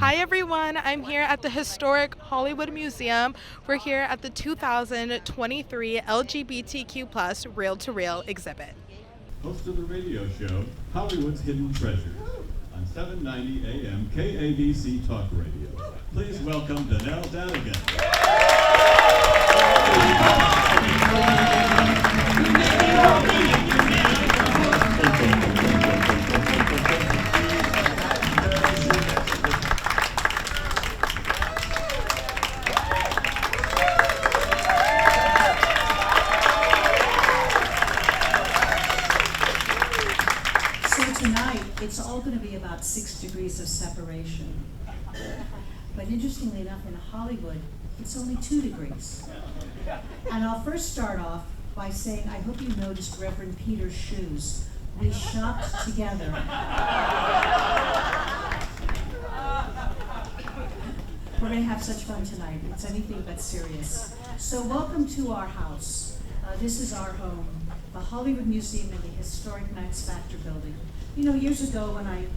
Hi everyone, I'm here at the historic Hollywood Museum. We're here at the 2023 LGBTQ+ Reel to Reel exhibit. Host of the radio show, Hollywood's Hidden Treasures, on 790 AM KABC Talk Radio. Please welcome Danelle Dadigan. It's all going to be about 6 degrees of separation. But interestingly enough, in Hollywood, it's only 2 degrees. And I'll first start off by saying, I hope you noticed Reverend Peter's shoes. We shopped together. We're going to have such fun tonight. It's anything but serious. So welcome to our house. This is our home, the Hollywood Museum in the historic Max Factor building. You know, years ago when I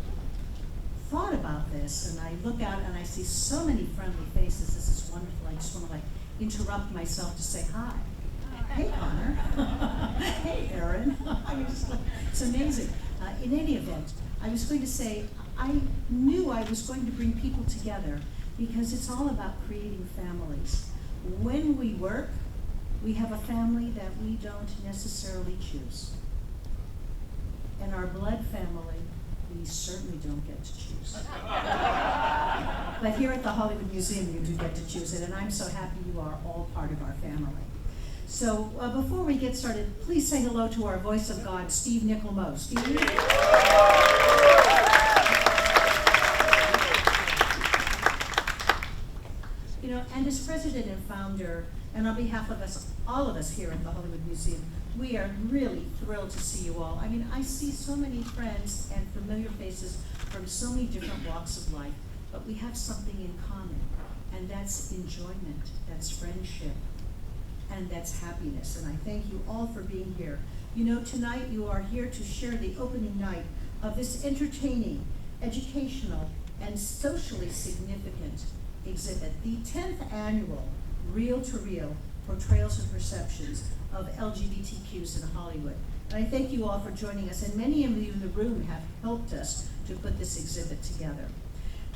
thought about this and I look out and I see so many friendly faces, this is wonderful. I just want to interrupt myself to say hi. Hey, Connor. Hey, Aaron. I mean, it's amazing. In any event, I was going to say, I knew I was going to bring people together because it's all about creating families. When we work, we have a family that we don't necessarily choose. In our blood family, we certainly don't get to choose. But here at the Hollywood Museum, you do get to choose it, and I'm so happy you are all part of our family. So before we get started, please say hello to our voice of God, Steve Nickel-Mo. Steve? You know, and as president and founder, and on behalf of us, all of us here at the Hollywood Museum, we are really thrilled to see you all. I mean, I see so many friends and familiar faces from so many different walks of life, but we have something in common, and that's enjoyment, that's friendship, and that's happiness. And I thank you all for being here. You know, tonight you are here to share the opening night of this entertaining, educational, and socially significant exhibit, the 10th annual Reel to Reel Portrayals and Perceptions of LGBTQs in Hollywood. And I thank you all for joining us, and many of you in the room have helped us to put this exhibit together.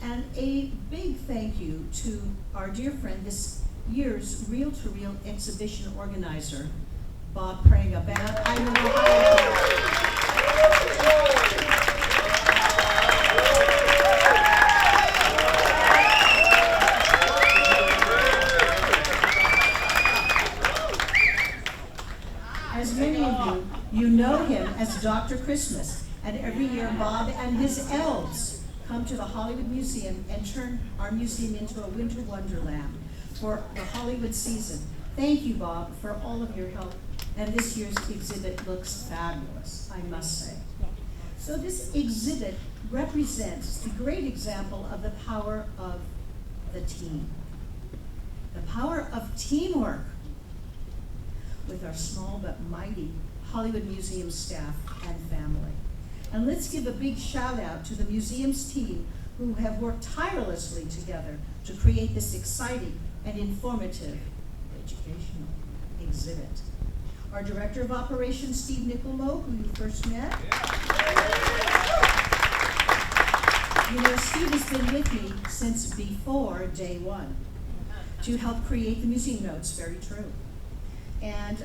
And a big thank you to our dear friend, this year's Reel to Reel exhibition organizer, Bob Pranga. I know you know him as Dr. Christmas, and every year Bob and his elves come to the Hollywood Museum and turn our museum into a winter wonderland for the Hollywood season. Thank you, Bob, for all of your help, and this year's exhibit looks fabulous, I must say. So this exhibit represents the great example of the power of the team, the power of teamwork with our small but mighty Hollywood Museum staff and family. And let's give a big shout out to the museum's team who have worked tirelessly together to create this exciting and informative educational exhibit. Our Director of Operations, Steve Nickel-Mo, who you first met. You know, Steve has been with me since before day one to help create the museum notes, very true. And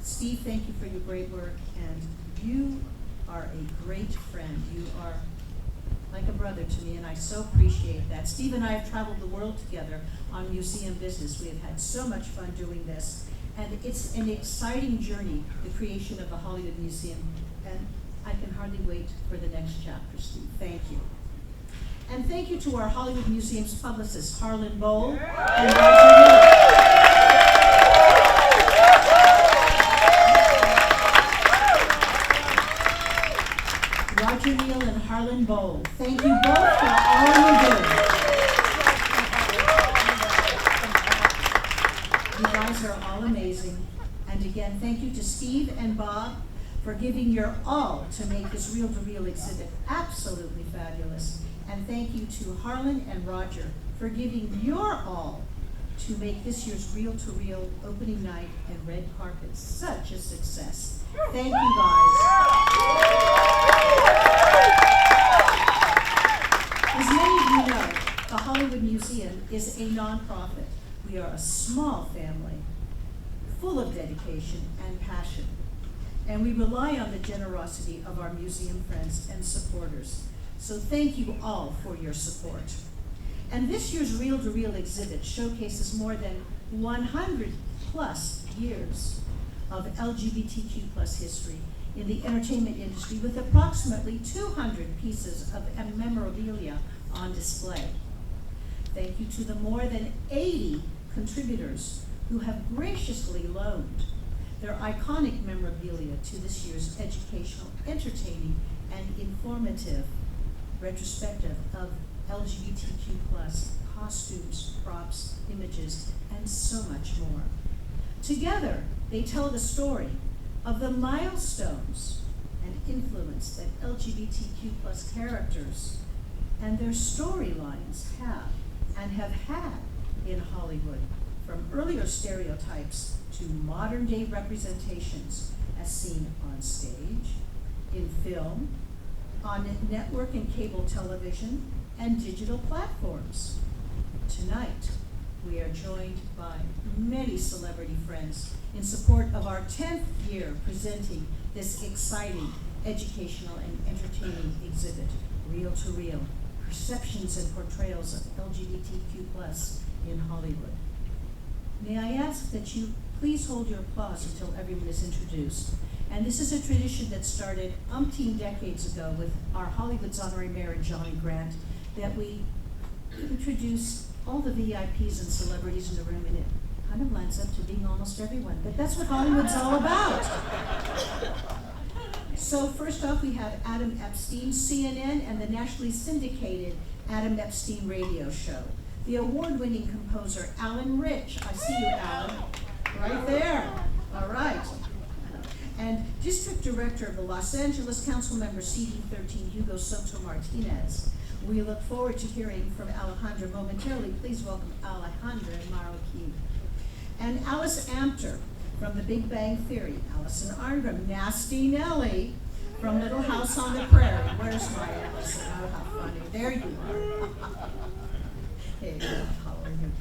Steve, thank you for your great work, and you are a great friend. You are like a brother to me, and I so appreciate that. Steve and I have traveled the world together on museum business. We have had so much fun doing this, and it's an exciting journey, the creation of the Hollywood Museum, and I can hardly wait for the next chapter, Steve. Thank you. And thank you to our Hollywood Museum's publicists, Harlan Bowl and Roger Neal and Harlan Bowl. Thank you both for all you do. You guys are all amazing. And again, thank you to Steve and Bob for giving your all to make this reel-to-reel exhibit absolutely fabulous. And thank you to Harlan and Roger for giving your all to make this year's reel-to-reel opening night and red carpet such a success. Thank you guys. As many of you know, the Hollywood Museum is a nonprofit. We are a small family, full of dedication and passion. And we rely on the generosity of our museum friends and supporters. So thank you all for your support. And this year's reel-to-reel exhibit showcases more than 100 plus years of LGBTQ+ history in the entertainment industry, with approximately 200 pieces of memorabilia on display. Thank you to the more than 80 contributors who have graciously loaned their iconic memorabilia to this year's educational, entertaining, and informative retrospective of LGBTQ+ costumes, props, images, and so much more. Together, they tell the story of the milestones and influence that LGBTQ+ characters and their storylines have and have had in Hollywood, from earlier stereotypes to modern day representations as seen on stage, in film, on network and cable television, and digital platforms. Tonight, we are joined by many celebrity friends in support of our 10th year presenting this exciting educational and entertaining exhibit, Reel to Reel, Perceptions and Portrayals of LGBTQ+ in Hollywood. May I ask that you please hold your applause until everyone is introduced. And this is a tradition that started umpteen decades ago with our Hollywood's honorary mayor, Johnny Grant, that we introduce all the VIPs and celebrities in the room, and it kind of lines up to being almost everyone. But that's what Hollywood's all about. So first off, we have Adam Epstein, CNN, and the nationally syndicated Adam Epstein radio show. The award-winning composer, Alan Rich. I see you, Alan. Right there. All right. And District Director of the Los Angeles Councilmember CD13, Hugo Soto Martinez. We look forward to hearing from Alejandra momentarily. Please welcome Alejandra Marroquin. And Alice Amter from The Big Bang Theory. Allison Arngrim, Nasty Nellie from Little House on the Prairie. Where's my Allison? Oh, how funny. There you are. Hey, how are you?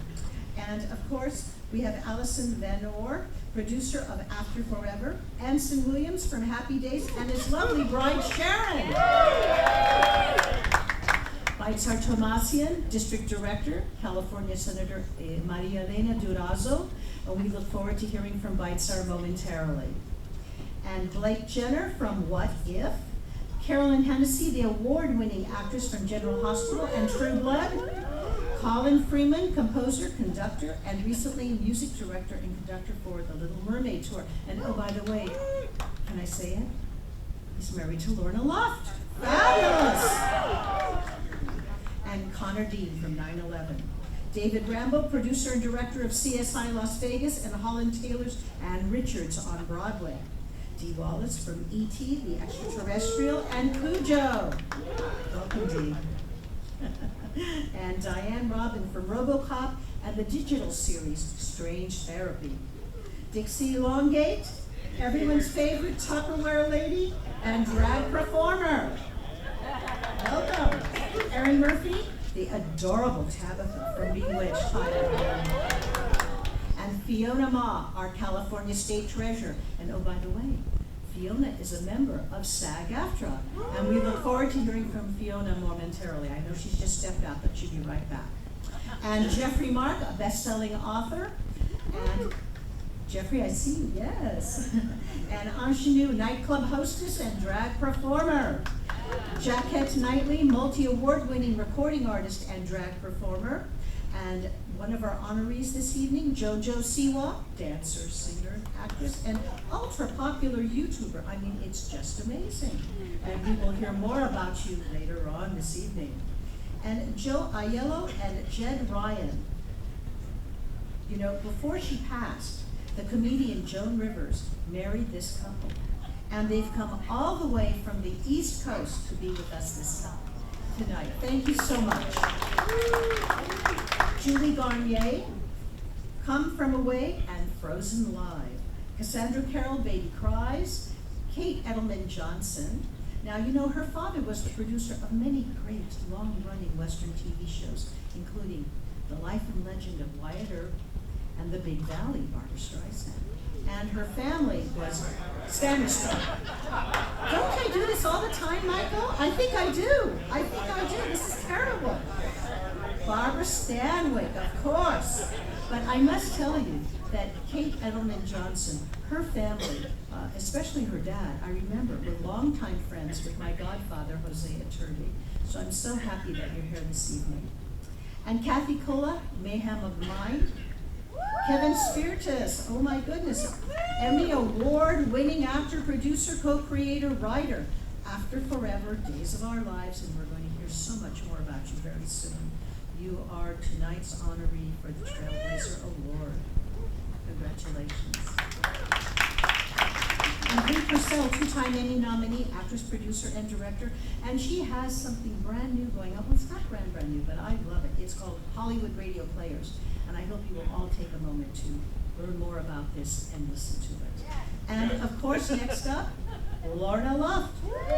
And of course, we have Allison Van Noir, producer of After Forever, Anson Williams from Happy Days, and his lovely bride, Sharon. Baitzar Tomasian, District Director, California Senator Maria Elena Durazo, and we look forward to hearing from Baitzar momentarily. And Blake Jenner from What If, Carolyn Hennessy, the award-winning actress from General Hospital and True Blood, Colin Freeman, composer, conductor, and recently music director and conductor for the Little Mermaid tour. And oh, by the way, can I say it? He's married to Lorna Loft. Fabulous! And Connor Dean from 9/11. David Rambo, producer and director of CSI Las Vegas and Holland Taylor's and Richards on Broadway. Dee Wallace from E.T., The Extraterrestrial, and Cujo. Welcome, Dee. And Diane Robin from RoboCop and the digital series Strange Therapy. Dixie Longate, everyone's favorite Tupperware lady and drag performer. Welcome. Erin Murphy, the adorable Tabitha from Bewitched. Hi, everyone. And Fiona Ma, our California State Treasurer. And oh, by the way, Fiona is a member of SAG-AFTRA, and we look forward to hearing from Fiona momentarily. I know she's just stepped out, but she'll be right back. And Jeffrey Mark, a best-selling author, and Jeffrey, I see you, yes. And Ingenue, nightclub hostess and drag performer. Jaquette Knightley, multi-award-winning recording artist and drag performer. And one of our honorees this evening, JoJo Siwa, dancer, singer, actress, and ultra-popular YouTuber. I mean, it's just amazing. And we will hear more about you later on this evening. And Joe Aiello and Jed Ryan. You know, before she passed, the comedian Joan Rivers married this couple. And they've come all the way from the East Coast to be with us this tonight. Thank you so much. Julie Garnier, Come From Away and Frozen Live. Cassandra Carroll, Baby Cries. Kate Edelman Johnson. Now, you know, her father was the producer of many great long-running Western TV shows, including The Life and Legend of Wyatt Earp and The Big Valley, Barbra Streisand. And her family was Stanistone. Don't I do this all the time, Michael? I think I do. This is terrible. Barbara Stanwyck, of course. But I must tell you that Kate Edelman Johnson, her family, especially her dad, I remember, were longtime friends with my godfather, Hosea Turvey. So I'm so happy that you're here this evening. And Kathy Kola, Mayhem of Mind. Kevin Spiritus, oh my goodness, Emmy Award-winning actor, producer, co-creator, writer. After Forever, Days of Our Lives, and we're going to hear so much more about you very soon. You are tonight's honoree for the Trailblazer Award. Congratulations. And Brie Purcell, two-time Emmy nominee, actress, producer, and director, and she has something brand new going on. Well, it's not brand new, but I love it. It's called Hollywood Radio Players, and I hope you will all take a moment to learn more about this and listen to it. And of course, next up, Lorna Luft,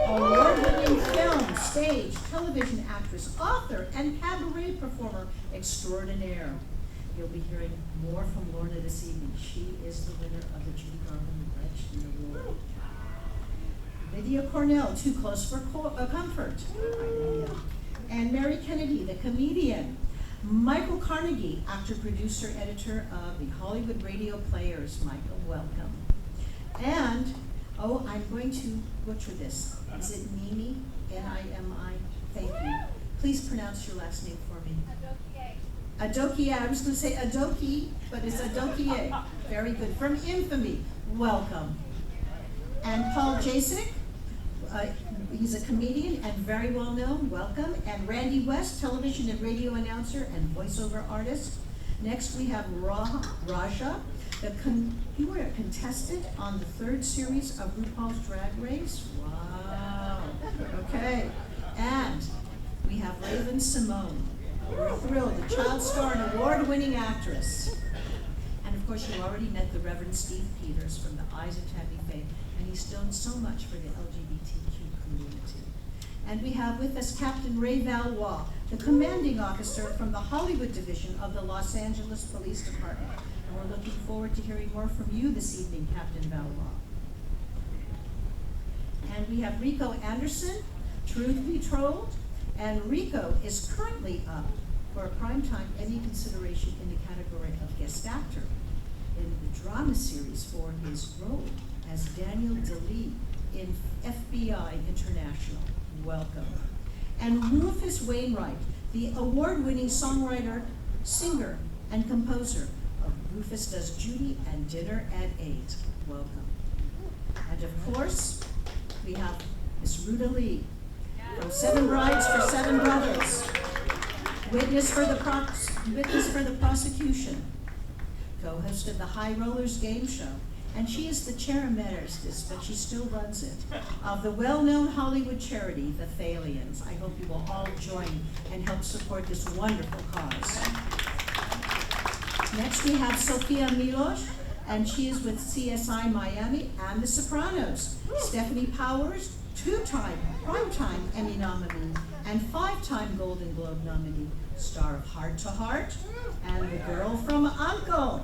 award-winning film, stage, television actress, author, and cabaret performer extraordinaire. You'll be hearing more from Lorna this evening. She is the winner of the Judy Garland Legend Award. Lydia Cornell, Too Close for Comfort. And Mary Kennedy, the comedian. Michael Carnegie, actor, producer, editor of the Hollywood Radio Players. Michael, welcome. And, oh, I'm going to butcher this. Is it Nimi? N-I-M-I? Thank you. Please pronounce your last name for me. Adokie. I was going to say Adokie, but it's Adokie. Very good. From Infamy, welcome. And Paul Jasek, he's a comedian and very well known, welcome. And Randy West, television and radio announcer and voiceover artist. Next we have Raja, you were a contestant on the third series of RuPaul's Drag Race. Wow. Okay. And we have Raven-Symoné. We're thrilled, a child star and award-winning actress. And of course, you already met the Reverend Steve Peters from The Eyes of Tammy Faye, and he's done so much for the LGBTQ community. And we have with us Captain Ray Valois, the commanding officer from the Hollywood Division of the Los Angeles Police Department. And we're looking forward to hearing more from you this evening, Captain Valois. And we have Rico Anderson, Truth Be Told, and Rico is currently up for a Primetime Emmy consideration in the category of Guest Actor in the drama series for his role as Daniel DeLee in FBI International. Welcome. And Rufus Wainwright, the award-winning songwriter, singer, and composer of Rufus Does Judy and Dinner at 8. Welcome. And of course, we have Miss Ruta Lee, from Seven Brides for Seven Brothers, witness for the prosecution, co-host of the High Rollers game show, and she is the chair emeritus, but she still runs it, of the well-known Hollywood charity, the Thalians. I hope you will all join and help support this wonderful cause. Next we have Sophia Milos, and she is with CSI Miami and The Sopranos. Stephanie Powers, two-time Primetime Emmy nominee and five-time Golden Globe nominee, star of Heart to Heart and The Girl from U.N.C.L.E.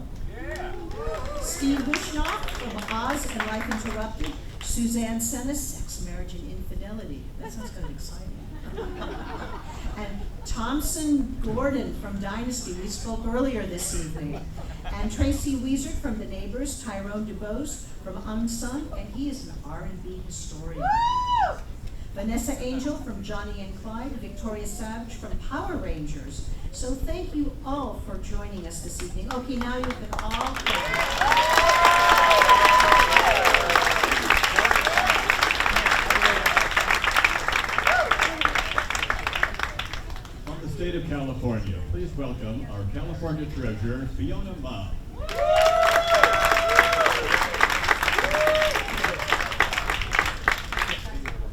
Steve Bushnoff from Oz and Life Interrupted, Suzanne Senes, Sex, Marriage, and Infidelity. That sounds kind of exciting. And Thompson Gordon from Dynasty, we spoke earlier this evening. And Tracy Weezer from The Neighbors, Tyrone DeBose from Unsung, and he is an R&B historian. Woo! Vanessa Angel from Johnny and Clyde, Victoria Savage from Power Rangers. So thank you all for joining us this evening. Okay, now you can all From the state of California, please welcome our California treasurer, Fiona Ma.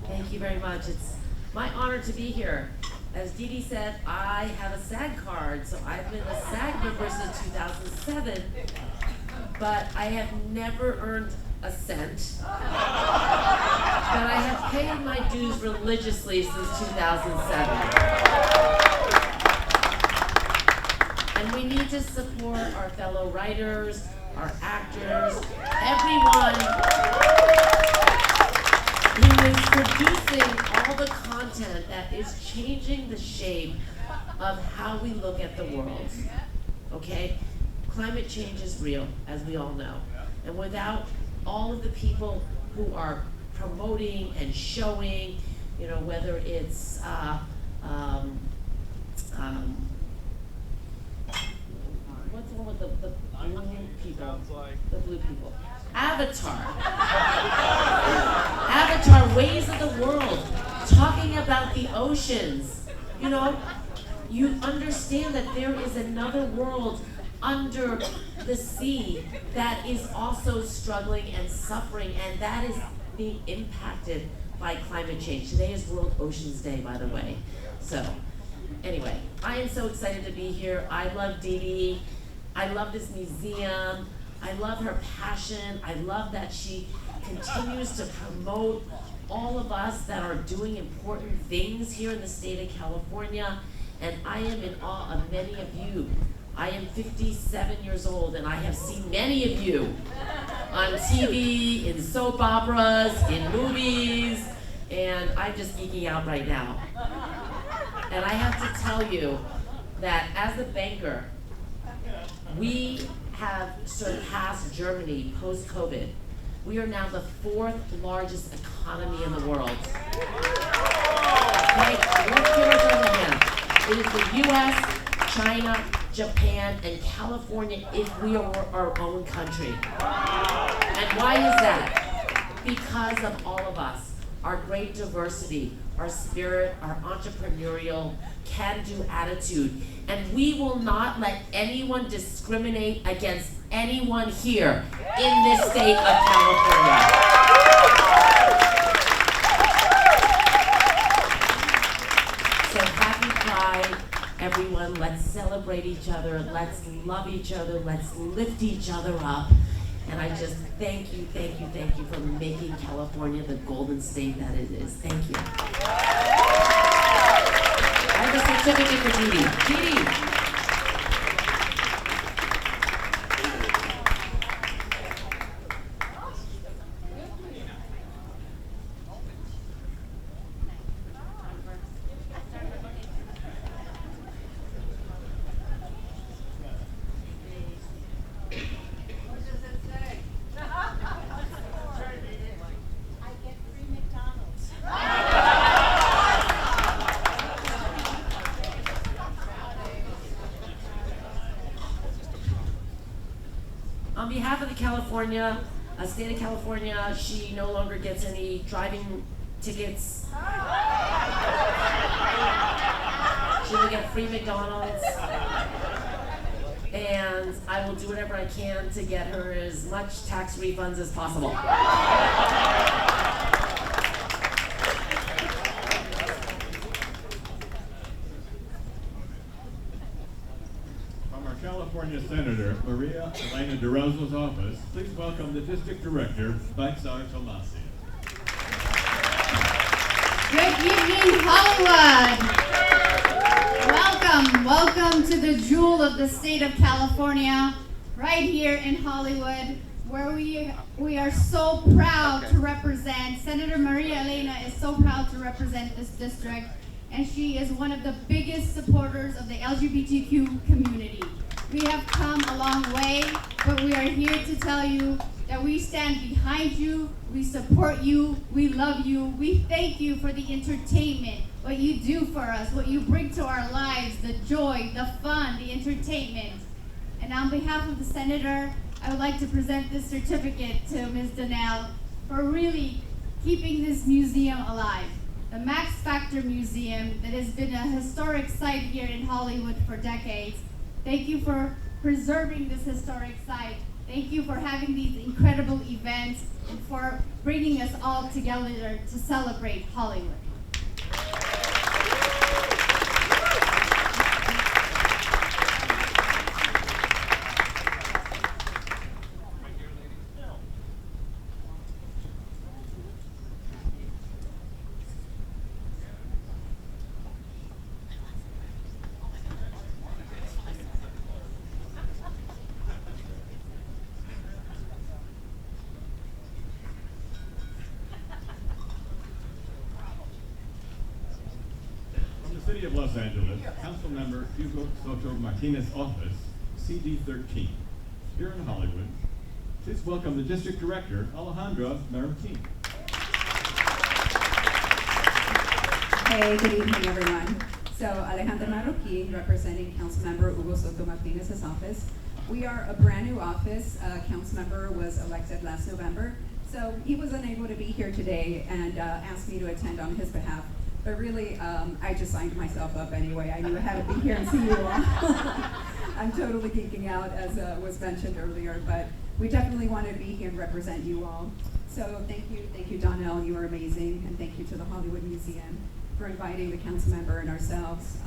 Thank you very much. It's my honor to be here. as Dee Dee said, I have a SAG card, so I've been a SAG member since 2007, but I have never earned a cent. But I have paid my dues religiously since 2007. And we need to support our fellow writers, our actors, everyone who is producing all the content that is changing the shape of how we look at the world, okay? Climate change is real, as we all know. And without all of the people who are promoting and showing, you know, whether it's, what's the one with the blue people? The blue people. Avatar. Avatar, Ways of the World, talking about the oceans. You know, you understand that there is another world under the sea that is also struggling and suffering, and that is being impacted by climate change. Today is World Oceans Day, by the way. So, anyway, I am so excited to be here. I love Dee Dee. I love this museum. I love her passion. I love that she continues to promote all of us that are doing important things here in the state of California. And I am in awe of many of you. I am 57 years old, and I have seen many of you on TV, in soap operas, in movies, and I'm just geeking out right now. And I have to tell you that as a banker, we have surpassed Germany post-COVID. We are now the 4th largest economy in the world. Okay, let's give ourselves a hand. It is the US, China, Japan, and California if we are our own country. And why is that? Because of all of us, our great diversity, our spirit, our entrepreneurial, can-do attitude. And we will not let anyone discriminate against anyone here in this state of California. So happy Pride, everyone. Let's celebrate each other. Let's love each other. Let's lift each other up. And I just thank you for making California the golden state that it is. Thank you. I have a certificate for Dee Dee. Dee Dee. On behalf of the state of California, she no longer gets any driving tickets. She will get free McDonald's. And I will do whatever I can to get her as much tax refunds as possible. California Senator Maria Elena DeRosa's office, please welcome the District Director, Baitzar Tomasi. Good evening, Hollywood. Welcome to the jewel of the state of California, right here in Hollywood, where we are so proud to represent. Senator Maria Elena is so proud to represent this district, and she is one of the biggest supporters of the LGBTQ community. We have come a long way, but we are here to tell you that we stand behind you, we support you, we love you, we thank you for the entertainment, what you do for us, what you bring to our lives, the joy, the fun, the entertainment. And on behalf of the Senator, I would like to present this certificate to Ms. Donnell for really keeping this museum alive. The Max Factor Museum that has been a historic site here in Hollywood for decades. Thank you for preserving this historic site. Thank you for having these incredible events and for bringing us all together to celebrate Hollywood. City of Los Angeles, Councilmember Hugo Soto Martinez office, CD 13. Here in Hollywood, please welcome the District Director, Alejandra Marroquin. Hey, good evening, everyone. So, Alejandra Marroquin, representing Councilmember Hugo Soto Martinez's office. We are a brand new office. Councilmember was elected last November, so he was unable to be here today and asked me to attend on his behalf. But really, I just signed myself up anyway. I knew I had to be here and see you all. I'm totally geeking out, as was mentioned earlier, but we definitely wanted to be here and represent you all. So thank you, Donnell, you are amazing, and thank you to the Hollywood Museum for inviting the council member and ourselves.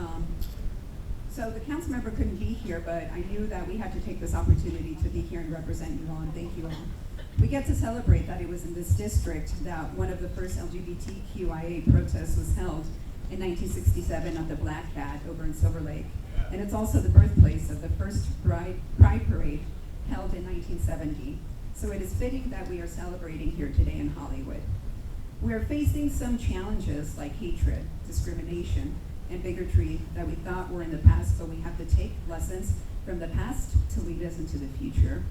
So the council member couldn't be here, but I knew that we had to take this opportunity to be here and represent you all, and thank you all. We get to celebrate that it was in this district that one of the first LGBTQIA protests was held in 1967 at the Black Cat over in Silver Lake. And it's also the birthplace of the first Pride Parade held in 1970. So it is fitting that we are celebrating here today in Hollywood. We are facing some challenges like hatred, discrimination, and bigotry that we thought were in the past, but we have to take lessons from the past to lead us into the future.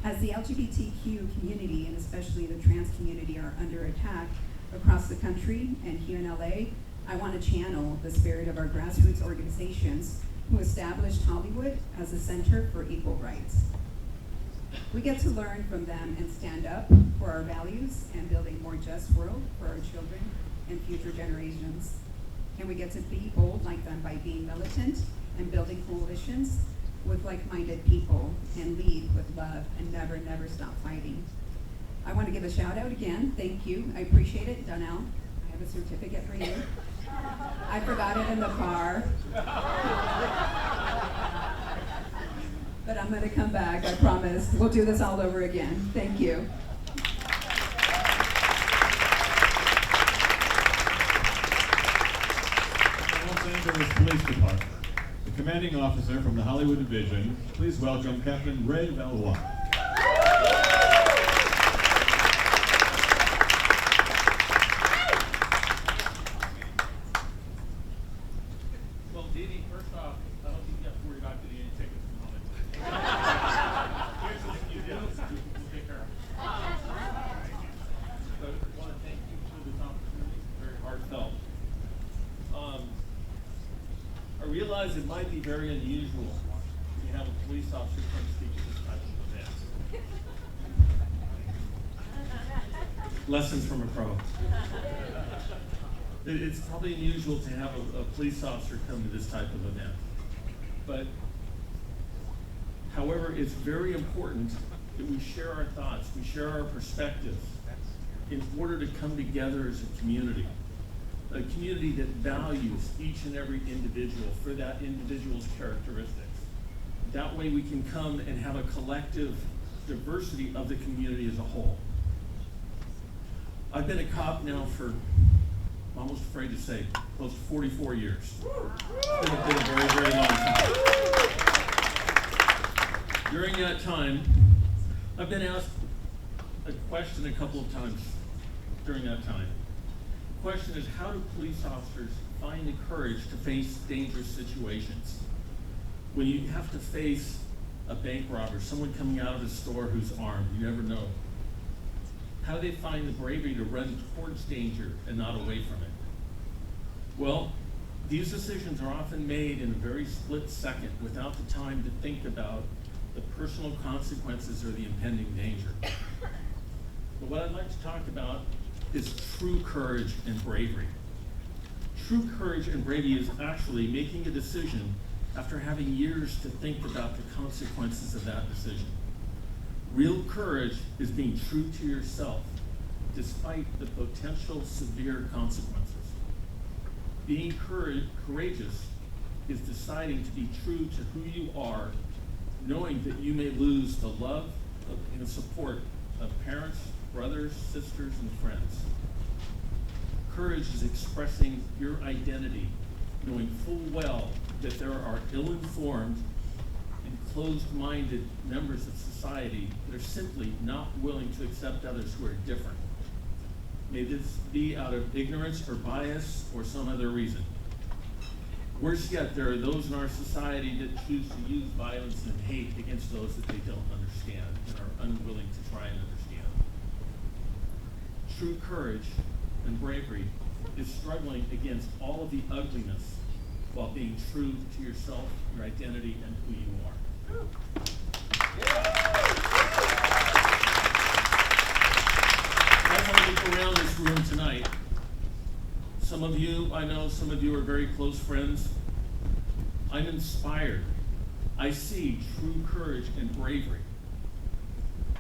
As the LGBTQ community, and especially the trans community, are under attack across the country and here in LA, I want to channel the spirit of our grassroots organizations who established Hollywood as a center for equal rights. We get to learn from them and stand up for our values and build a more just world for our children and future generations. And we get to be bold like them by being militant and building coalitions with like-minded people and lead with love and never, never stop fighting. I want to give a shout out again. Thank you. I appreciate it. Donnell, I have a certificate for you. I forgot it in the car. But I'm going to come back, I promise. We'll do this all over again. Thank you. Los Angeles Police Department. The commanding officer from the Hollywood Division, please welcome Captain Ray Valois. Well, Dee Dee, first off, I hope you got $40 to any tickets from Hollywood. Here's what you do, we'll take care of it. So I want to thank you for this opportunity, very heartfelt. I realize it might be very unusual to have a police officer come speak at this type of event. Lessons from a pro. It's probably unusual to have a police officer come to this type of event. But, however, it's very important that we share our thoughts, we share our perspectives in order to come together as a community that values each and every individual for that individual's characteristics. That way we can come and have a collective diversity of the community as a whole. I've been a cop now for, I'm almost afraid to say, close to 44 years. It's been a very, very long time. During that time, I've been asked a question a couple of times during that time. The question is, how do police officers find the courage to face dangerous situations? When you have to face a bank robber, someone coming out of a store who's armed, you never know. How do they find the bravery to run towards danger and not away from it? Well, these decisions are often made in a very split second without the time to think about the personal consequences or the impending danger. But what I'd like to talk about is true courage and bravery. True courage and bravery is actually making a decision after having years to think about the consequences of that decision. Real courage is being true to yourself despite the potential severe consequences. Being courageous is deciding to be true to who you are, knowing that you may lose the love and support of parents, brothers, sisters, and friends. Courage is expressing your identity, knowing full well that there are ill-informed and closed-minded members of society that are simply not willing to accept others who are different. May this be out of ignorance or bias or some other reason. Worse yet, there are those in our society that choose to use violence and hate against those that they don't understand and are unwilling to try and understand. True courage and bravery is struggling against all of the ugliness while being true to yourself, your identity, and who you are. As I look around this room tonight, some of you, I know some of you are very close friends. I'm inspired. I see true courage and bravery.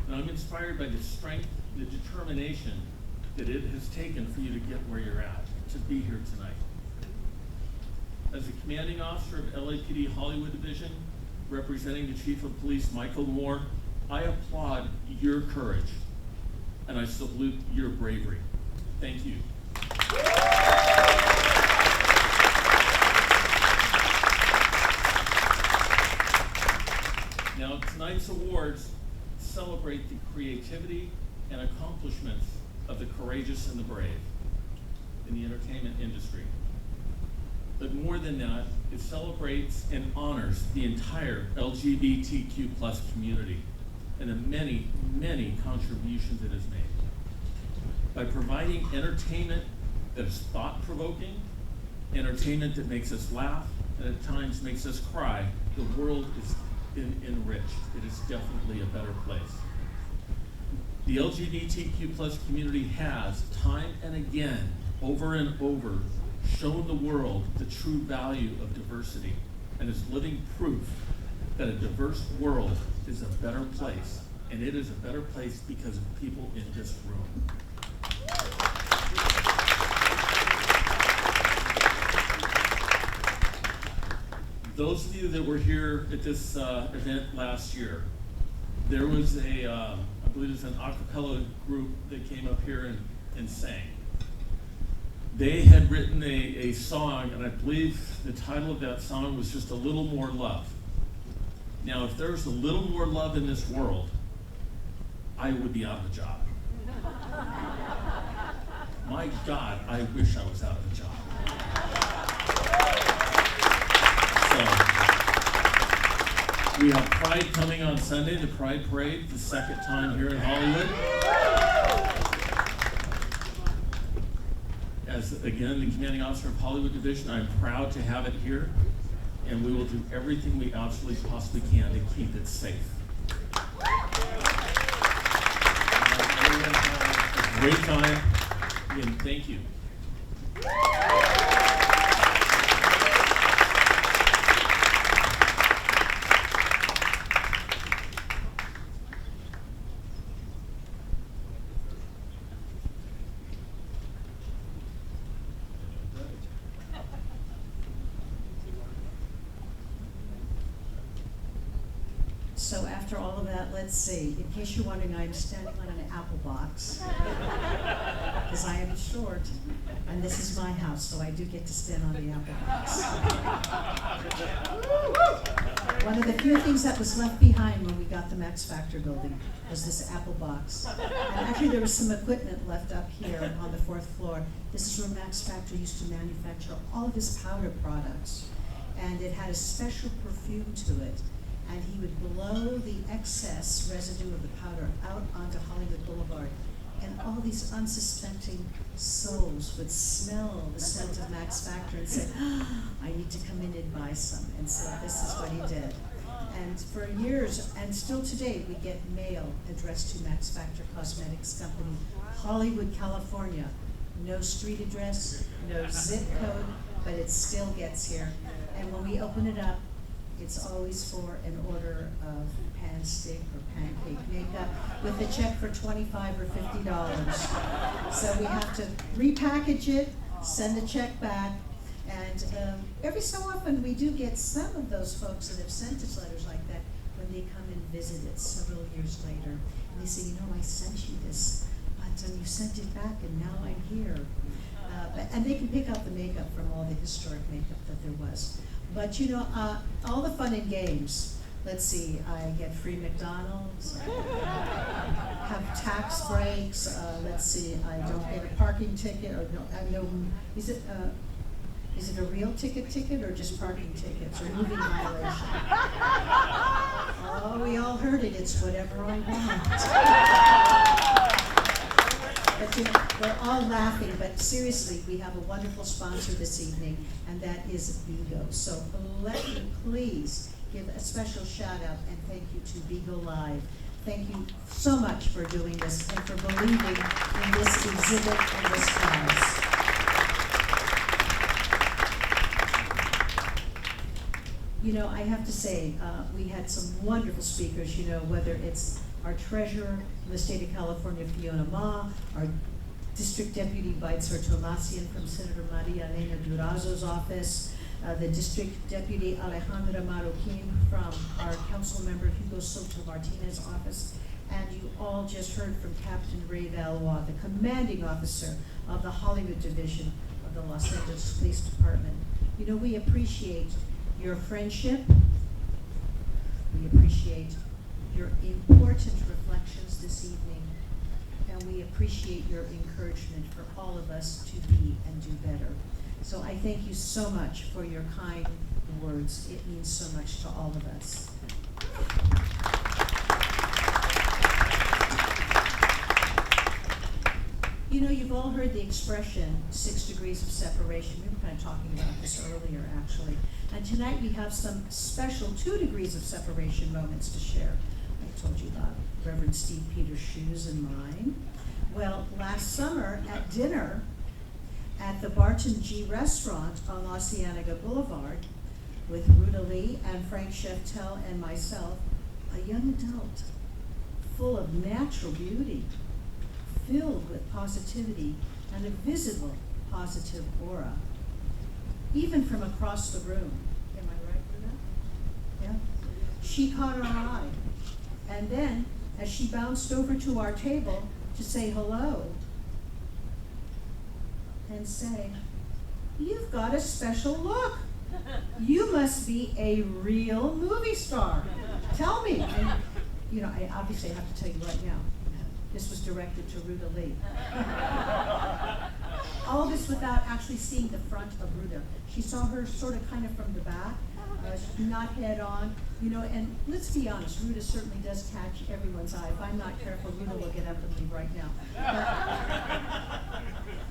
And I'm inspired by the strength, the determination that it has taken for you to get where you're at, to be here tonight. As the commanding officer of LAPD Hollywood Division, representing the Chief of Police, Michael Moore, I applaud your courage, and I salute your bravery. Thank you. Now, tonight's awards celebrate the creativity and accomplishments of the courageous and the brave in the entertainment industry. But more than that, it celebrates and honors the entire LGBTQ+ community and the many, many contributions it has made. By providing entertainment that is thought-provoking, entertainment that makes us laugh, and at times makes us cry, the world is enriched. It is definitely a better place. The LGBTQ+ community has, time and again, over and over, shown the world the true value of diversity and is living proof that a diverse world is a better place, and it is a better place because of people in this room. Those of you that were here at this event last year, there was I believe it was an a cappella group that came up here and sang. They had written a song, and I believe the title of that song was just A Little More Love. Now, if there was a little more love in this world, I would be out of a job. My God, I wish I was out of a job. So, we have Pride coming on Sunday, the Pride Parade, the second time here in Hollywood. As, again, the commanding officer of Hollywood Division, I'm proud to have it here, and we will do everything we absolutely possibly can to keep it safe. Everyone have a great time, and thank you. So after all of that, let's see. In case you're wondering, I'm standing on an apple box because I am short, and this is my house, so I do get to stand on the apple box. One of the few things that was left behind when we got the Max Factor building was this apple box. And actually, there was some equipment left up here on the 4th floor. This is where Max Factor used to manufacture all of his powder products, and it had a special perfume to it. And he would blow the excess residue of the powder out onto Hollywood Boulevard. And all these unsuspecting souls would smell the scent of Max Factor and say, I need to come in and buy some. And so this is what he did. And for years, and still today, we get mail addressed to Max Factor Cosmetics Company, Hollywood, California. No street address, no zip code, but it still gets here. And when we open it up, it's always for an order of pan stick or pancake makeup with a check for $25 or $50. So we have to repackage it, send the check back, and every so often we do get some of those folks that have sent us letters like that when they come and visit it several years later. And they say, you know, I sent you this, but you sent it back and now I'm here. And they can pick out the makeup from all the historic makeup that there was. But you know, all the fun and games. Let's see, I get free McDonald's, I have tax breaks, let's see, I don't get a parking ticket, or no, is it, Is it a real ticket or just parking tickets or moving violation? Oh, we all heard it. It's whatever I want. But we're all laughing, but seriously, we have a wonderful sponsor this evening, and that is Bigo. So let me please give a special shout out and thank you to Bigo Live. Thank you so much for doing this and for believing in this exhibit and this cause. You know, I have to say, we had some wonderful speakers, you know, whether it's our treasurer in the state of California, Fiona Ma, our district deputy, Baitzer Tomasian from Senator Maria Elena Durazo's office, the district deputy, Alejandra Marroquin from our council member, Hugo Soto Martinez's office, and you all just heard from Captain Ray Valois, the commanding officer of the Hollywood Division of the Los Angeles Police Department. You know, we appreciate your friendship, we appreciate your important reflections this evening, and we appreciate your encouragement for all of us to be and do better. So I thank you so much for your kind words. It means so much to all of us. You know, you've all heard the expression 6 degrees of separation. We were kind of talking about this earlier, actually. And tonight we have some special 2 degrees of separation moments to share. I told you about Reverend Steve Peters' shoes and mine. Well, last summer at dinner at the Barton G restaurant on La Cienega Boulevard with Ruta Lee and Frank Sheftel and myself, a young adult full of natural beauty, filled with positivity and a visible positive aura, even from across the room. Am I right for that? Yeah. She caught our eye. And then, as she bounced over to our table to say hello and say, "You've got a special look. You must be a real movie star. Tell me." And, you know, I obviously have to tell you right now, this was directed to Ruta Lee. All this without actually seeing the front of Ruta. She saw her sort of kind of from the back, not head on, you know, and let's be honest, Ruta certainly does catch everyone's eye. If I'm not careful, Ruta will get up and leave right now. But,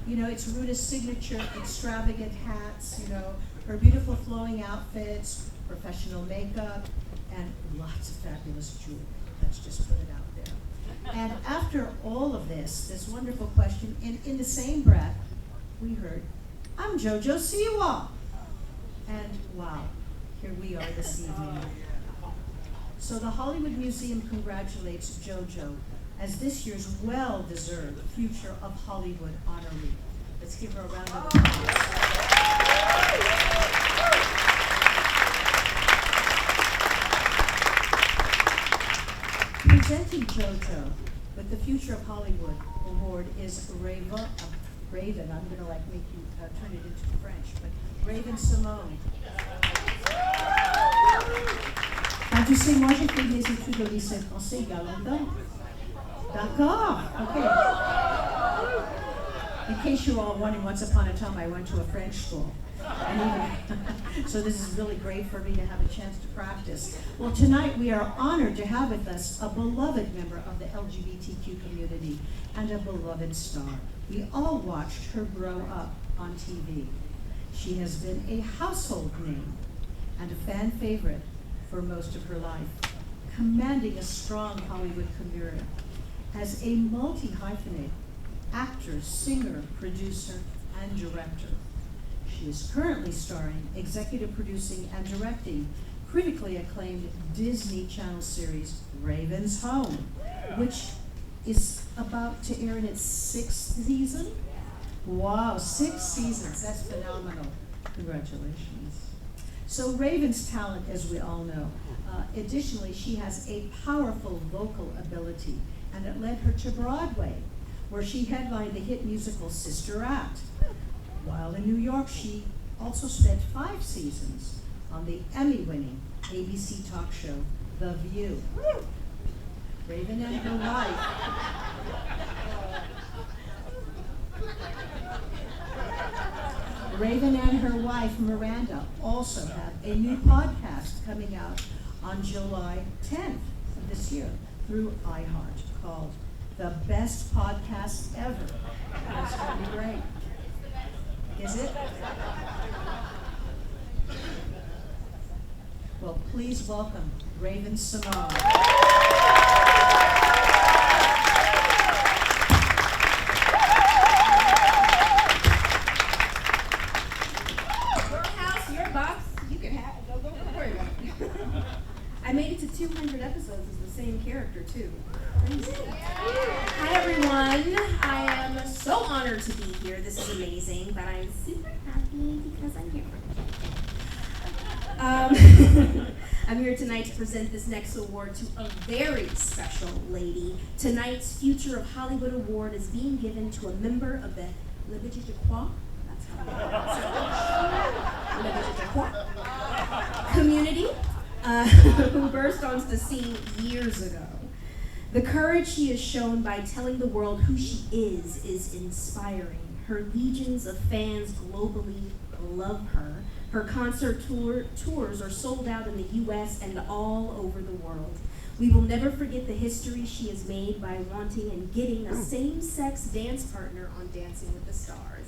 you know, it's Ruta's signature extravagant hats, you know, her beautiful flowing outfits, professional makeup, and lots of fabulous jewelry. Let's just put it out there. And after all of this wonderful question, in the same breath, we heard, "I'm JoJo Siwa." And wow, here we are this evening. So the Hollywood Museum congratulates JoJo as this year's well-deserved Future of Hollywood honoree. Let's give her a round of applause. Presenting JoJo with the Future of Hollywood award is Raven, I'm gonna like make you turn it into French, but Raven-Symoné. Ah, tu sais, moi j'ai fait des études au lycée français il y a longtemps. D'accord, okay. In case you're all wondering, once upon a time I went to a French school. And even, so this is really great for me to have a chance to practice. Well, tonight we are honored to have with us a beloved member of the LGBTQ community and a beloved star. We all watched her grow up on TV. She has been a household name and a fan favorite for most of her life, commanding a strong Hollywood career as a multi-hyphenate actor, singer, producer, and director. She is currently starring, executive producing, and directing critically acclaimed Disney Channel series Raven's Home, which is about to air in its 6th season. Wow, 6 seasons, that's phenomenal. Congratulations. So Raven's talent, as we all know, additionally, she has a powerful vocal ability, and it led her to Broadway, where she headlined the hit musical Sister Act. While in New York, she also spent 5 seasons on the Emmy-winning ABC talk show, The View. Raven and her wife. Raven and her wife, Miranda, also have a new podcast coming out on July 10th of this year through iHeart called The Best Podcast Ever. It's going to be great. Is it? Well, please welcome Raven-Symoné. I made it to 200 episodes as the same character, too. Crazy. Hi, everyone. I am so honored to be here. This is amazing, but I'm super happy because I'm here. I'm here tonight to present this next award to a very special lady. Tonight's Future of Hollywood Award is being given to a member of the LBGTQ+. That's how LBGTQ community. Who burst onto the scene years ago. The courage she has shown by telling the world who she is inspiring. Her legions of fans globally love her. Her concert tours are sold out in the US and all over the world. We will never forget the history she has made by wanting and getting a same-sex dance partner on Dancing with the Stars.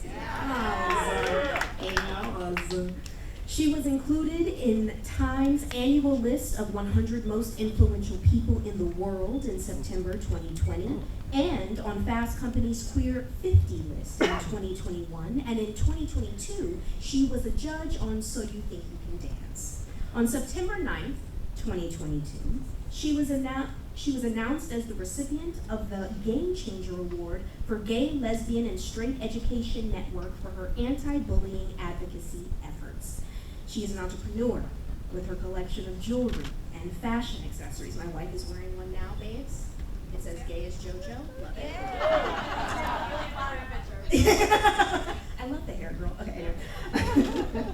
She was included in Time's annual list of 100 most influential people in the world in September 2020, and on Fast Company's Queer 50 list in 2021, and in 2022, she was a judge on So You Think You Can Dance. On September 9th, 2022, she was announced as the recipient of the Game Changer Award for Gay, Lesbian, and Straight Education Network for her anti-bullying advocacy efforts. She is an entrepreneur with her collection of jewelry and fashion accessories. My wife is wearing one now, babes. It says gay as JoJo. I love the hair, girl. Okay, anyway.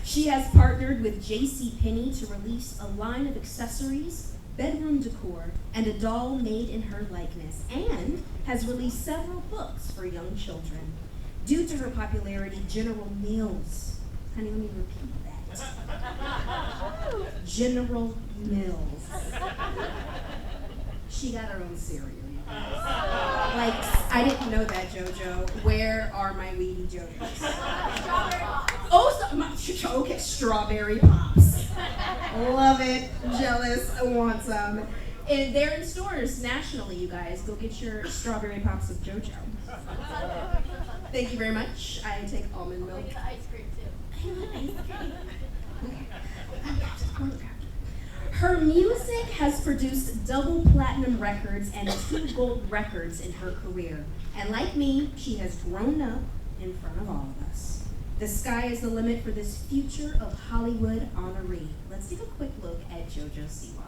She has partnered with JCPenney to release a line of accessories, bedroom decor, and a doll made in her likeness, and has released several books for young children. Due to her popularity, General Mills, honey, let me repeat that. General Mills. She got her own cereal, you guys. Like, I didn't know that, JoJo. Where are my weedy JoJos? Strawberry Pops. Oh, okay, Strawberry Pops. Love it. Jealous. I want some. And they're in stores nationally, you guys. Go get your Strawberry Pops with JoJo. Thank you very much. I take almond milk. I ice cream too. I want ice cream. Her music has produced double platinum records and 2 gold records in her career. And like me, she has grown up in front of all of us. The sky is the limit for this future of Hollywood honoree. Let's take a quick look at JoJo Siwa.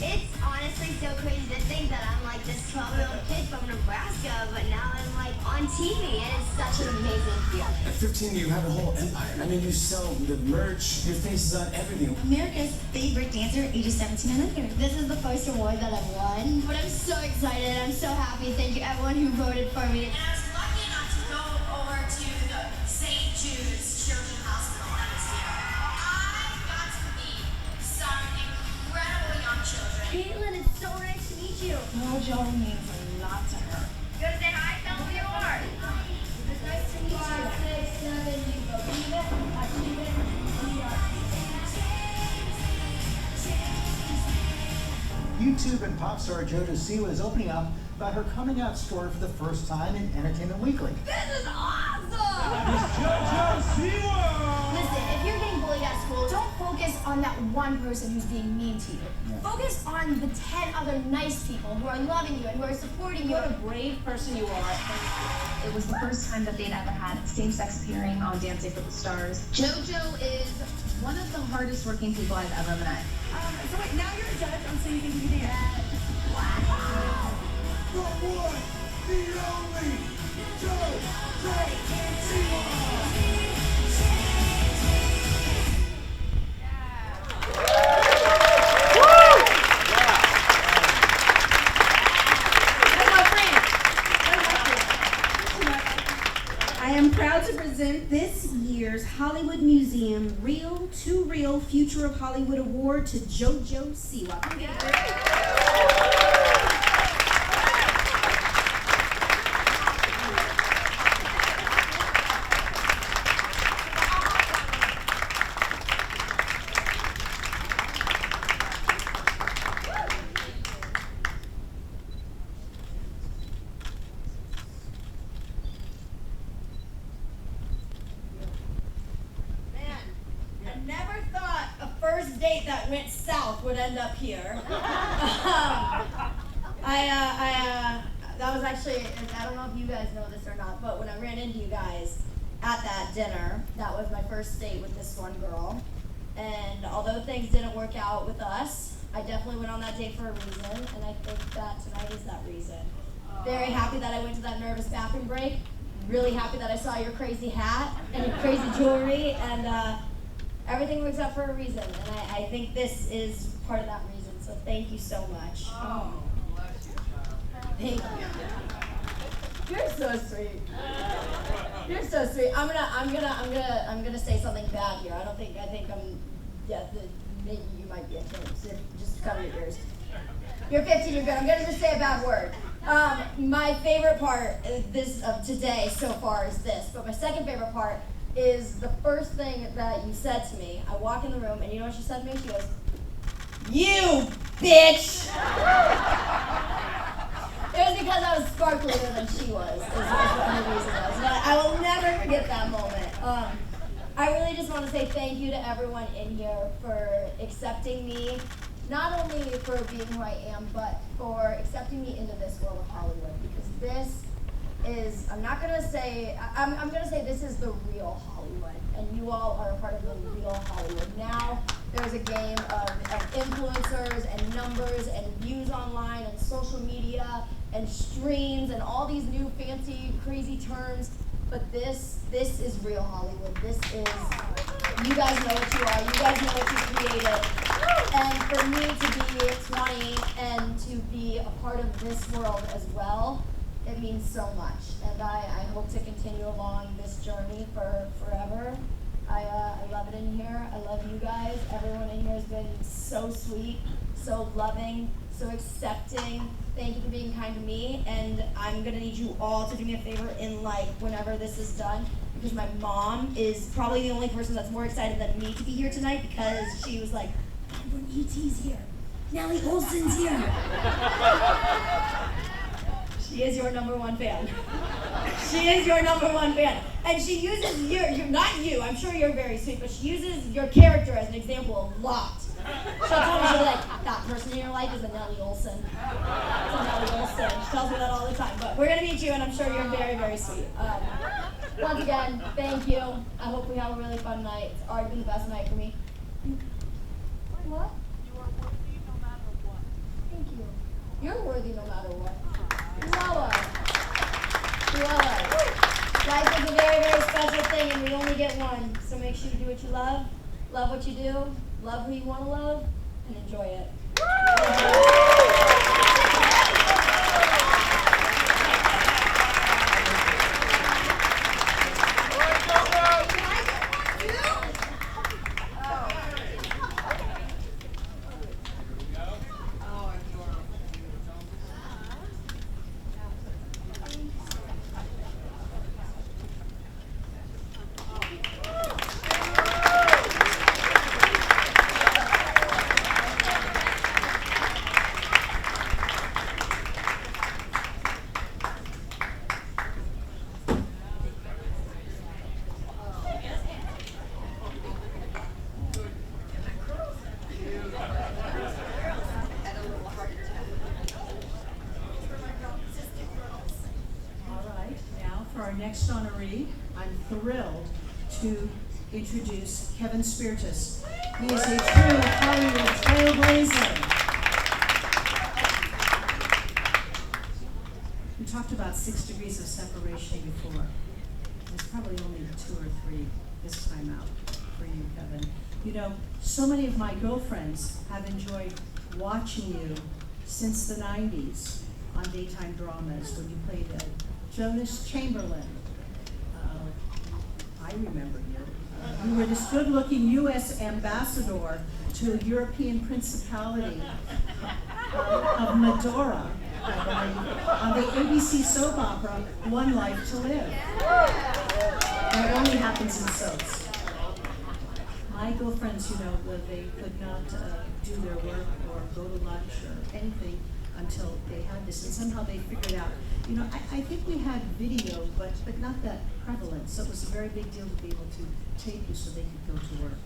It's honestly so crazy to think that I'm like this 12-year-old kid from Nebraska, but now I'm like on TV, and it's such an amazing feeling. At 15, you have a whole empire. I mean, you sell the merch, your face is on everything. America's favorite dancer, ages 17 and under. This is the first award that I've won, but I'm so excited. I'm so happy. Thank you, everyone who voted for me. And I was lucky enough to go over to the St. Jude's Children's Hospital this year. I got to meet some incredible young children. Caitlin, it's so nice to meet you. JoJo means a lot to her. Go say hi, tell them who you are. It's nice to meet you. 5, 6, 7, you believe it, achieve it, we are. YouTube and pop star JoJo Siwa is opening up about her coming out story for the first time in Entertainment Weekly. This is awesome! Miss JoJo Siwa! Listen, if you're getting bullied at school, don't focus focus on that one person who's being mean to you. Focus on the 10 other nice people who are loving you and who are supporting you. What a brave person you are. It was the first time that they'd ever had same-sex appearing on Dancing with the Stars. JoJo is one of the hardest working people I've ever met. So wait, now you're a judge on So You Think You Can Dance. The one, the only, I am proud to present this year's Hollywood Museum Real to Real Future of Hollywood Award to JoJo Siwa. Come get it. That went south would end up here. That was actually, I don't know if you guys know this or not, but when I ran into you guys at that dinner, that was my first date with this one girl. And although things didn't work out with us, I definitely went on that date for a reason, and I think that tonight is that reason. Very happy that I went to that nervous bathroom break. Really happy that I saw your crazy hat and your crazy jewelry, and everything works out for a reason, and I think this is part of that reason. So thank you so much. Oh, bless you, child. Thank you. You're so sweet. You're so sweet. I'm gonna say something bad here. I think maybe you might be a kid. So just cover your ears. You're 15. You're good. I'm gonna just say a bad word. My favorite part of today so far is this, but my second favorite part is the first thing that you said to me. I walk in the room, and you know what she said to me? She goes, "You bitch!" It was because I was sparklier than she was. Is the only reason was. But I will never forget that moment. I really just want to say thank you to everyone in here for accepting me, not only for being who I am, but for accepting me into this world of Hollywood. Because this is, I'm gonna say this is the real Hollywood, and you all are a part of the real Hollywood. Now there's a game of influencers and numbers and views online and social media and streams and all these new fancy crazy terms, but this is real Hollywood. This is, you guys know what you are, you guys know what you created, and for me to be 20 and to be a part of this world as well, it means so much, and I hope to continue along this journey for forever. I love it in here. I love you guys. Everyone in here has been so sweet, so loving, so accepting. Thank you for being kind to me, and I'm gonna need you all to do me a favor in whenever this is done, because my mom is probably the only person that's more excited than me to be here tonight, because she was like, "When E.T.'s here, Nellie Olson's here." She is your number one fan. She is your number one fan. And she uses not you, I'm sure you're very sweet, but she uses your character as an example a lot. She'll tell me, she'll be like, "That person in your life is a Nellie Olson." It's a Nellie Olson. She tells me that all the time. But we're going to meet you, and I'm sure you're very, very sweet. Once again, thank you. I hope we have a really fun night. It's already been the best night for me. What? You are worthy no matter what. Thank you. You're worthy no matter what. Lower. Life is a very, very special thing, and we only get one. So make sure you do what you love what you do, love who you want to love, and enjoy it. next honoree, I'm thrilled to introduce Kevin Spiritus. He is a true Hollywood trailblazer. We talked about 6 degrees of separation before. There's probably only 2 or 3 this time out for you, Kevin. You know, so many of my girlfriends have enjoyed watching you since the 90s on daytime dramas when you played Jonas Chamberlain. I remember you. You were this good-looking U.S. ambassador to a European principality of Medora on the ABC soap opera, One Life to Live. And it only happens in soaps. My girlfriends, you know, they could not do their work or go to lunch or anything until they had this, and somehow they figured out, you know, I think we had video, but not that prevalent, so it was a very big deal to be able to tape you so they could go to work.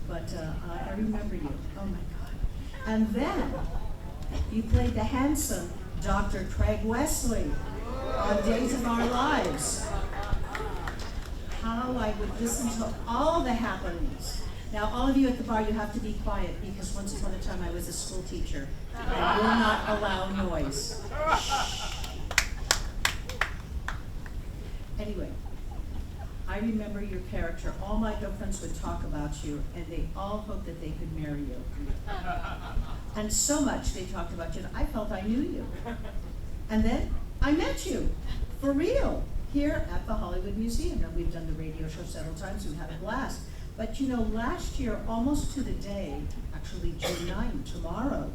But I remember you, oh my God. And then you played the handsome Dr. Craig Wesley on Days of Our Lives. How I would listen to all the happenings. Now, all of you at the bar, you have to be quiet because once upon a time I was a school teacher and will not allow noise. Anyway, I remember your character. All my girlfriends would talk about you and they all hoped that they could marry you. And so much they talked about you that I felt I knew you. And then I met you, for real, here at the Hollywood Museum. Now, we've done the radio show several times, we've had a blast. But you know, last year, almost to the day, actually June 9, tomorrow,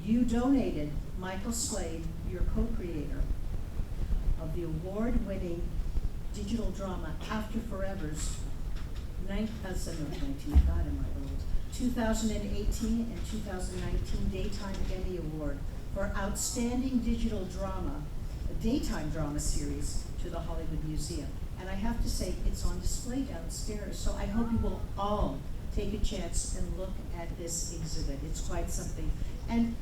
you donated Michael Slade, your co-creator of the award-winning digital drama After Forever's 2018 and 2019 Daytime Emmy Award for Outstanding Digital Drama, a daytime drama series, to the Hollywood Museum. And I have to say, it's on display downstairs, so I hope you will all take a chance and look at this exhibit. It's quite something. And,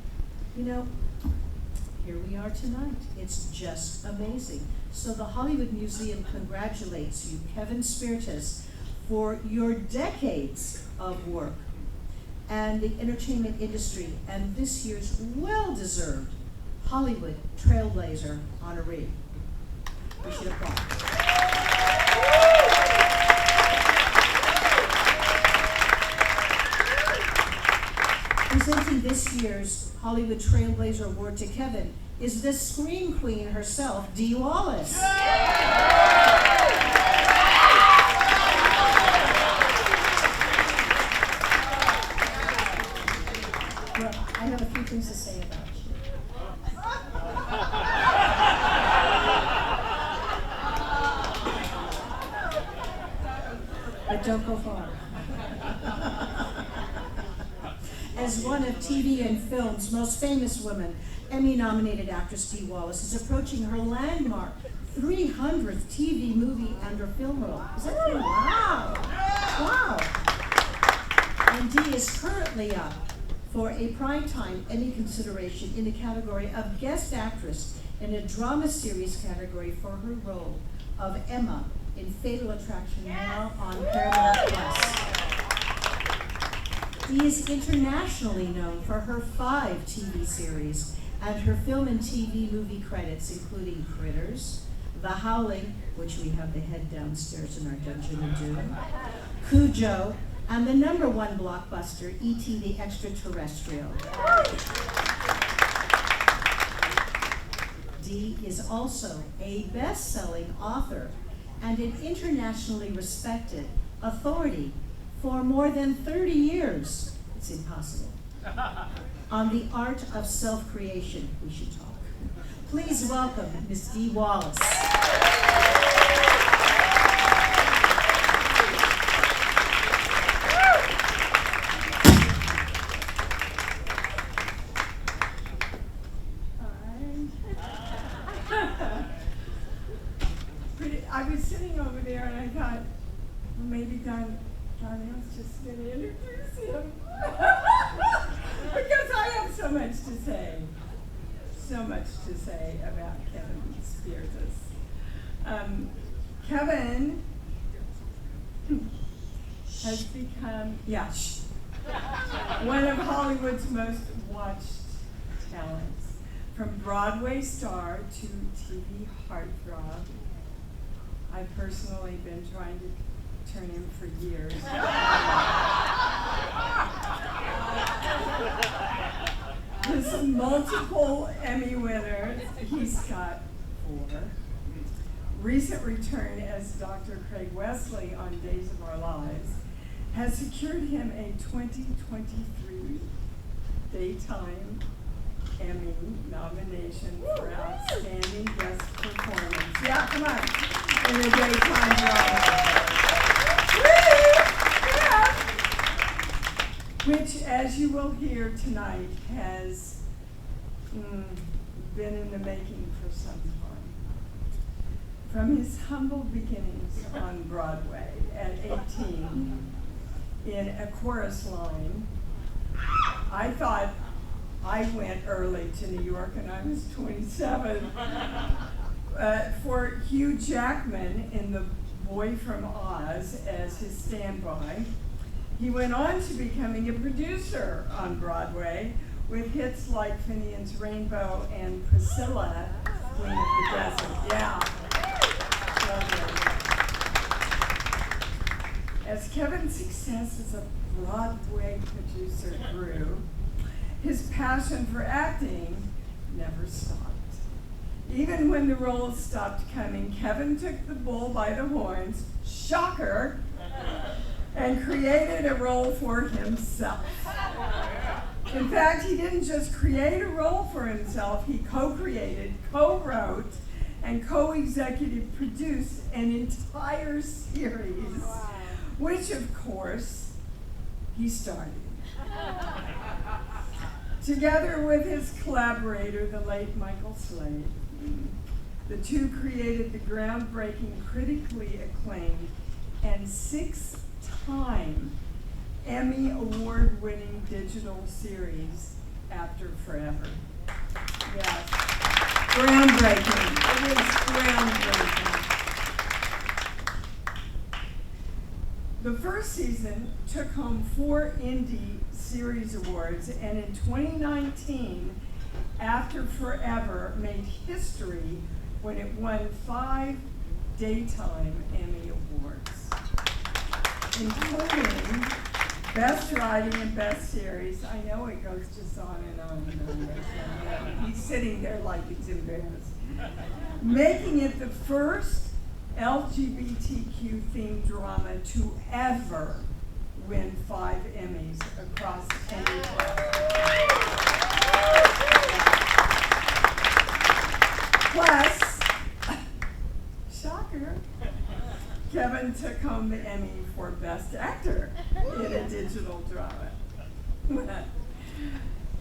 you know, here we are tonight. It's just amazing. So the Hollywood Museum congratulates you, Kevin Spiritus, for your decades of work and the entertainment industry, and this year's well-deserved Hollywood Trailblazer honoree. We should applaud. Presenting this year's Hollywood Trailblazer Award to Kevin is the scream queen herself, Dee Wallace. Well, I have a few things to say about you. But don't go far. As one of TV and film's most famous women, Emmy-nominated actress Dee Wallace is approaching her landmark 300th TV, movie, and or film role. Is that true? Wow! Wow! And Dee is currently up for a primetime Emmy consideration in the category of Guest Actress in a drama series category for her role of Emma in Fatal Attraction, now on Paramount+. Dee is internationally known for her 5 TV series and her film and TV movie credits, including Critters, The Howling, which we have the head downstairs in our Dungeon of Doom, Cujo, and the #1 blockbuster, E.T. the Extraterrestrial. Dee is also a best-selling author and an internationally respected authority for more than 30 years, it's impossible, on the art of self-creation. We should talk. Please welcome Ms. Dee Wallace. I was sitting over there and I thought, well, maybe Donnell's just going to introduce him. Because I have so much to say about Kevin Spiritus. Kevin has become, one of Hollywood's most watched talents. From Broadway star to TV heartthrob. I've personally been trying to turn him for years. His multiple Emmy winners, he's got 4. Recent return as Dr. Craig Wesley on Days of Our Lives has secured him a 2023 Daytime Emmy nomination for Outstanding Guest Performance. Yeah, come on. In a daytime drama. Which, as you will hear tonight, has been in the making for some time. From his humble beginnings on Broadway at 18 in a chorus line, I thought I went early to New York and I was 27. For Hugh Jackman in The Boy from Oz as his standby. He went on to becoming a producer on Broadway with hits like Finian's Rainbow and Priscilla, Queen of the Desert. Yeah. As Kevin's success as a Broadway producer grew, his passion for acting never stopped. Even when the roles stopped coming, Kevin took the bull by the horns, shocker, and created a role for himself. In fact, he didn't just create a role for himself, he co-created, co-wrote, and co-executive produced an entire series, which of course, he started. Together with his collaborator, the late Michael Slade, the two created the groundbreaking, critically acclaimed, and 6-time Emmy award-winning digital series, After Forever. Yes, groundbreaking. It is groundbreaking. The first season took home 4 Indie Series Awards, and in 2019, After Forever made history when it won 5 Daytime Emmy Awards, including Best Writing and Best Series. I know it goes just on and on and on. He's sitting there like he's embarrassed. Making it the first LGBTQ themed drama to ever win 5 Emmys across any Plus, shocker, Kevin took home the Emmy for Best Actor in a digital drama.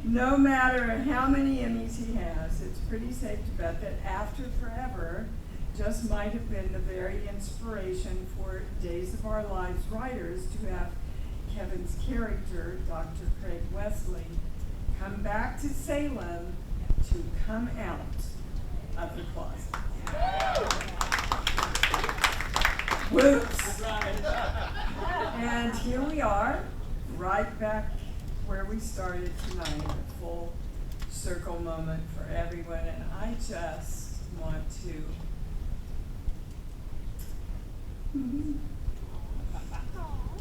No matter how many Emmys he has, it's pretty safe to bet that After Forever just might have been the very inspiration for Days of Our Lives writers to have Kevin's character, Dr. Craig Wesley, come back to Salem to come out of the closet. Whoops. And here we are, right back where we started tonight, a full circle moment for everyone. And I just want to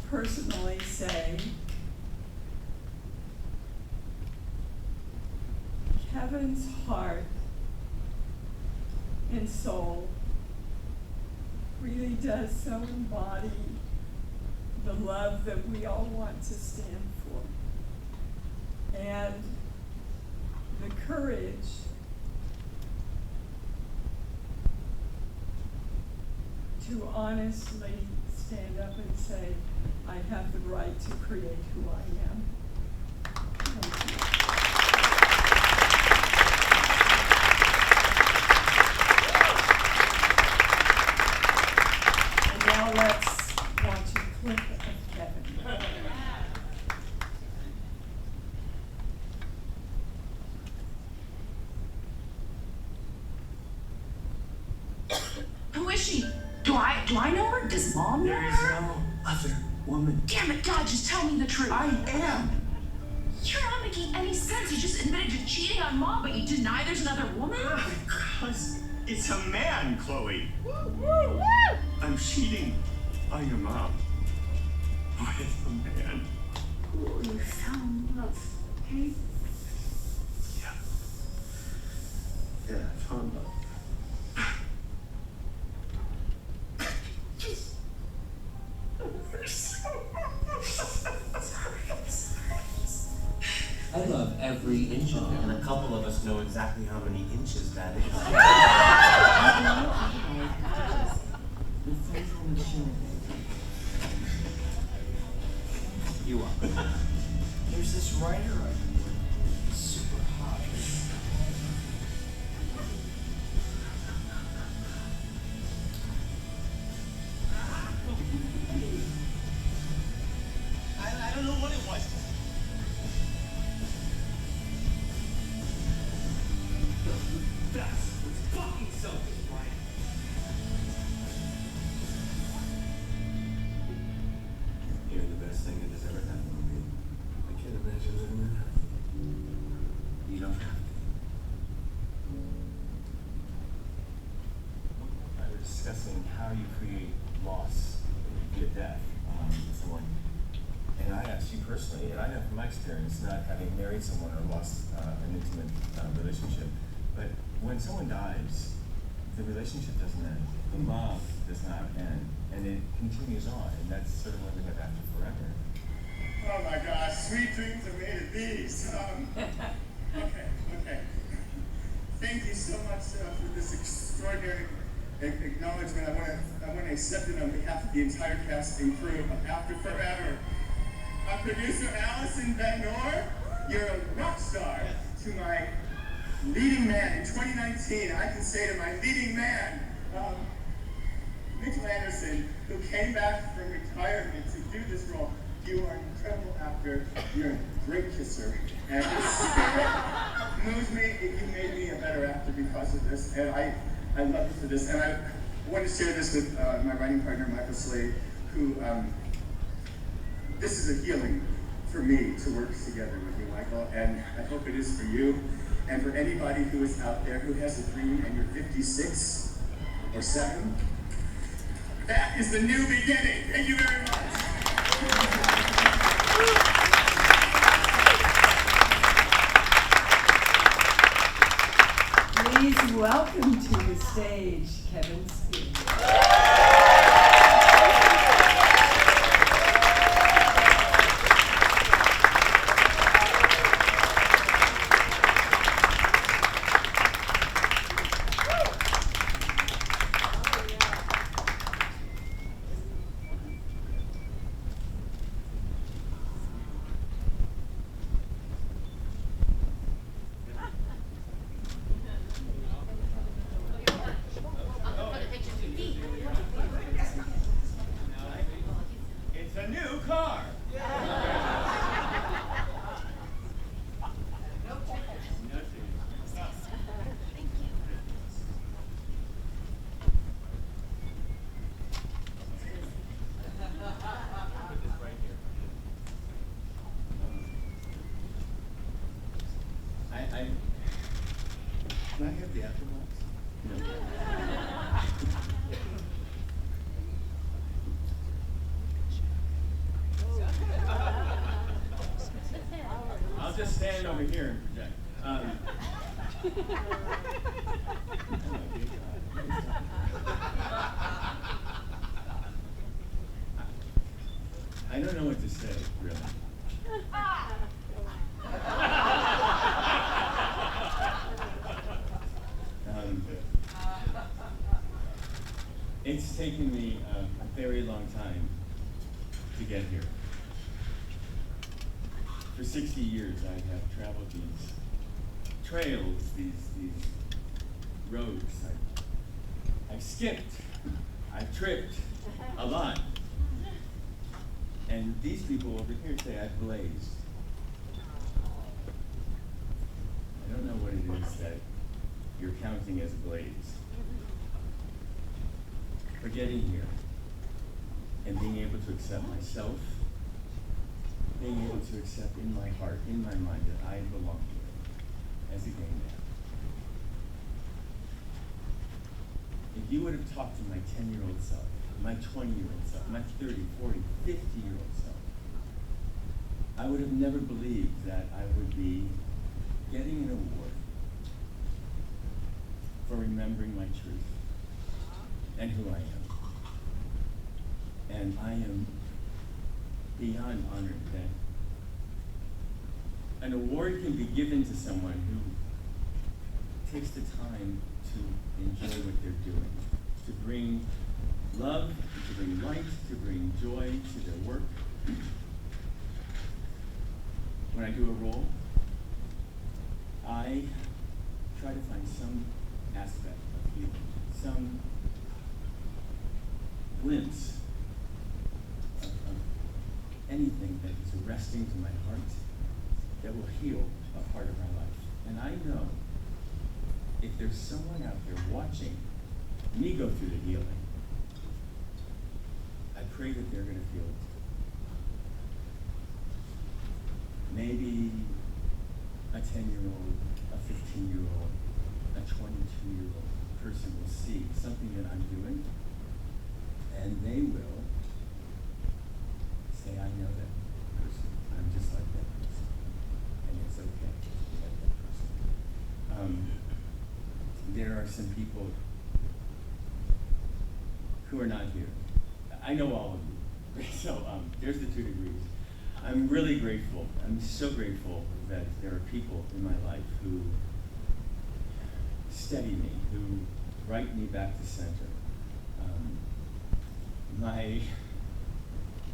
personally say, Kevin's heart and soul really does so embody the love that we all want to stand for. And the courage to honestly stand up and say, I have the right to create who I am. Thank you. And now let's watch a clip of Kevin. I wish Do I know her? Does Mom know There is her? no other woman. Damn it, God, just tell me the truth. I am. You're not making any sense. You just admitted you're cheating on Mom, but you deny there's another woman? Because it's a man, Chloe. I'm cheating on your mom with a man. Oh, you found love, okay? Yeah, I found love. I love every inch of it. And a couple of us know exactly how many inches that is. You are. There's this writer I know. Super hot. I don't know what it was. That's fucking selfish, Brian. You're the best thing that has ever happened to me. I can't imagine living without you. You don't have to. I was discussing how you create loss via death with someone. And I asked you personally, and I know from my experience, not having married someone or lost an intimate relationship, but when someone dies, the relationship doesn't end. The love does not end. And it continues on. And that's sort of what we have after forever. Oh my gosh, sweet dreams are made of these. Okay. Thank you so much for this extraordinary acknowledgement. I want to accept it on behalf of the entire cast and crew of After Forever. Producer Allison Van Noir, you're a rock star. To my leading man in 2019, I can say to my leading man, Mitchell Anderson, who came back from retirement to do this role. You are an incredible actor. You're a great kisser. And your spirit moves me. You made me a better actor because of this. And I love you for this. And I want to share this with my writing partner, Michael Slade, who, this is a healing for me to work together with you, Michael. And I hope it is for you. And for anybody who is out there who has a dream and you're 56 or 7, that is the new beginning. Thank you very much. Please welcome to the stage, Kevin Spears. It's a new car. Can I have the afterbox? I'll just stand over here and project. I don't know what to say, really. It's taken me a very long time to get here. For 60 years, I have traveled these trails, these roads. I've skipped, I've tripped a lot. And these people over here say I've blazed. I don't know what it is that you're counting as a blaze. for getting here and being able to accept myself, being able to accept in my heart, in my mind, that I belong here as a gay man. If you would have talked to my 10-year-old self, my 20-year-old self, my 30, 40, 50-year-old self, I would have never believed that I would be getting an award for remembering my truth and who I am. And I am beyond honored that an award can be given to someone who takes the time to enjoy what they're doing, to bring love, to bring light, to bring joy to their work. When I do a role, I try to find some aspect of healing, some glimpse of anything that is arresting to my heart that will heal a part of my life. And I know if there's someone out there watching me go through the healing, I pray that they're going to feel it. Maybe a 10-year-old, a 15-year-old, a 22-year-old person will see something that I'm doing, and they will say, I know that person. I'm just like that person. And it's okay to be like that person. There are some people who are not here. I know all of you. So there's the 2 degrees. I'm really grateful. I'm so grateful that there are people in my life who steady me, who write me back to center. My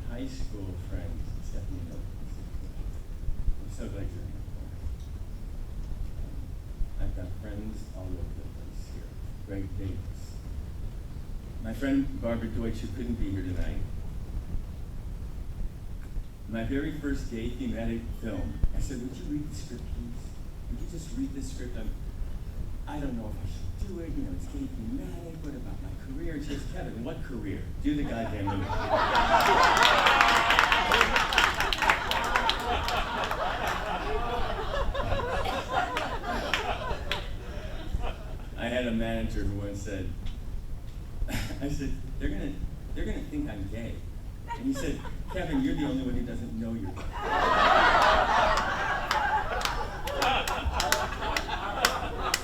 high school friend, Stephanie, I'm so glad you're here. I've got friends all over the place here. Greg Davis. My friend Barbara Deutsch, who couldn't be here tonight. My very first gay thematic film, I said, would you read the script, please? Would you just read the script? I don't know if I should do it, you know, it's gay thematic, what about my career? She says, Kevin, what career? Do the goddamn movie. I had a manager who once said, I said, they're gonna think I'm gay. And he said, Kevin, you're the only one who doesn't know you're gay.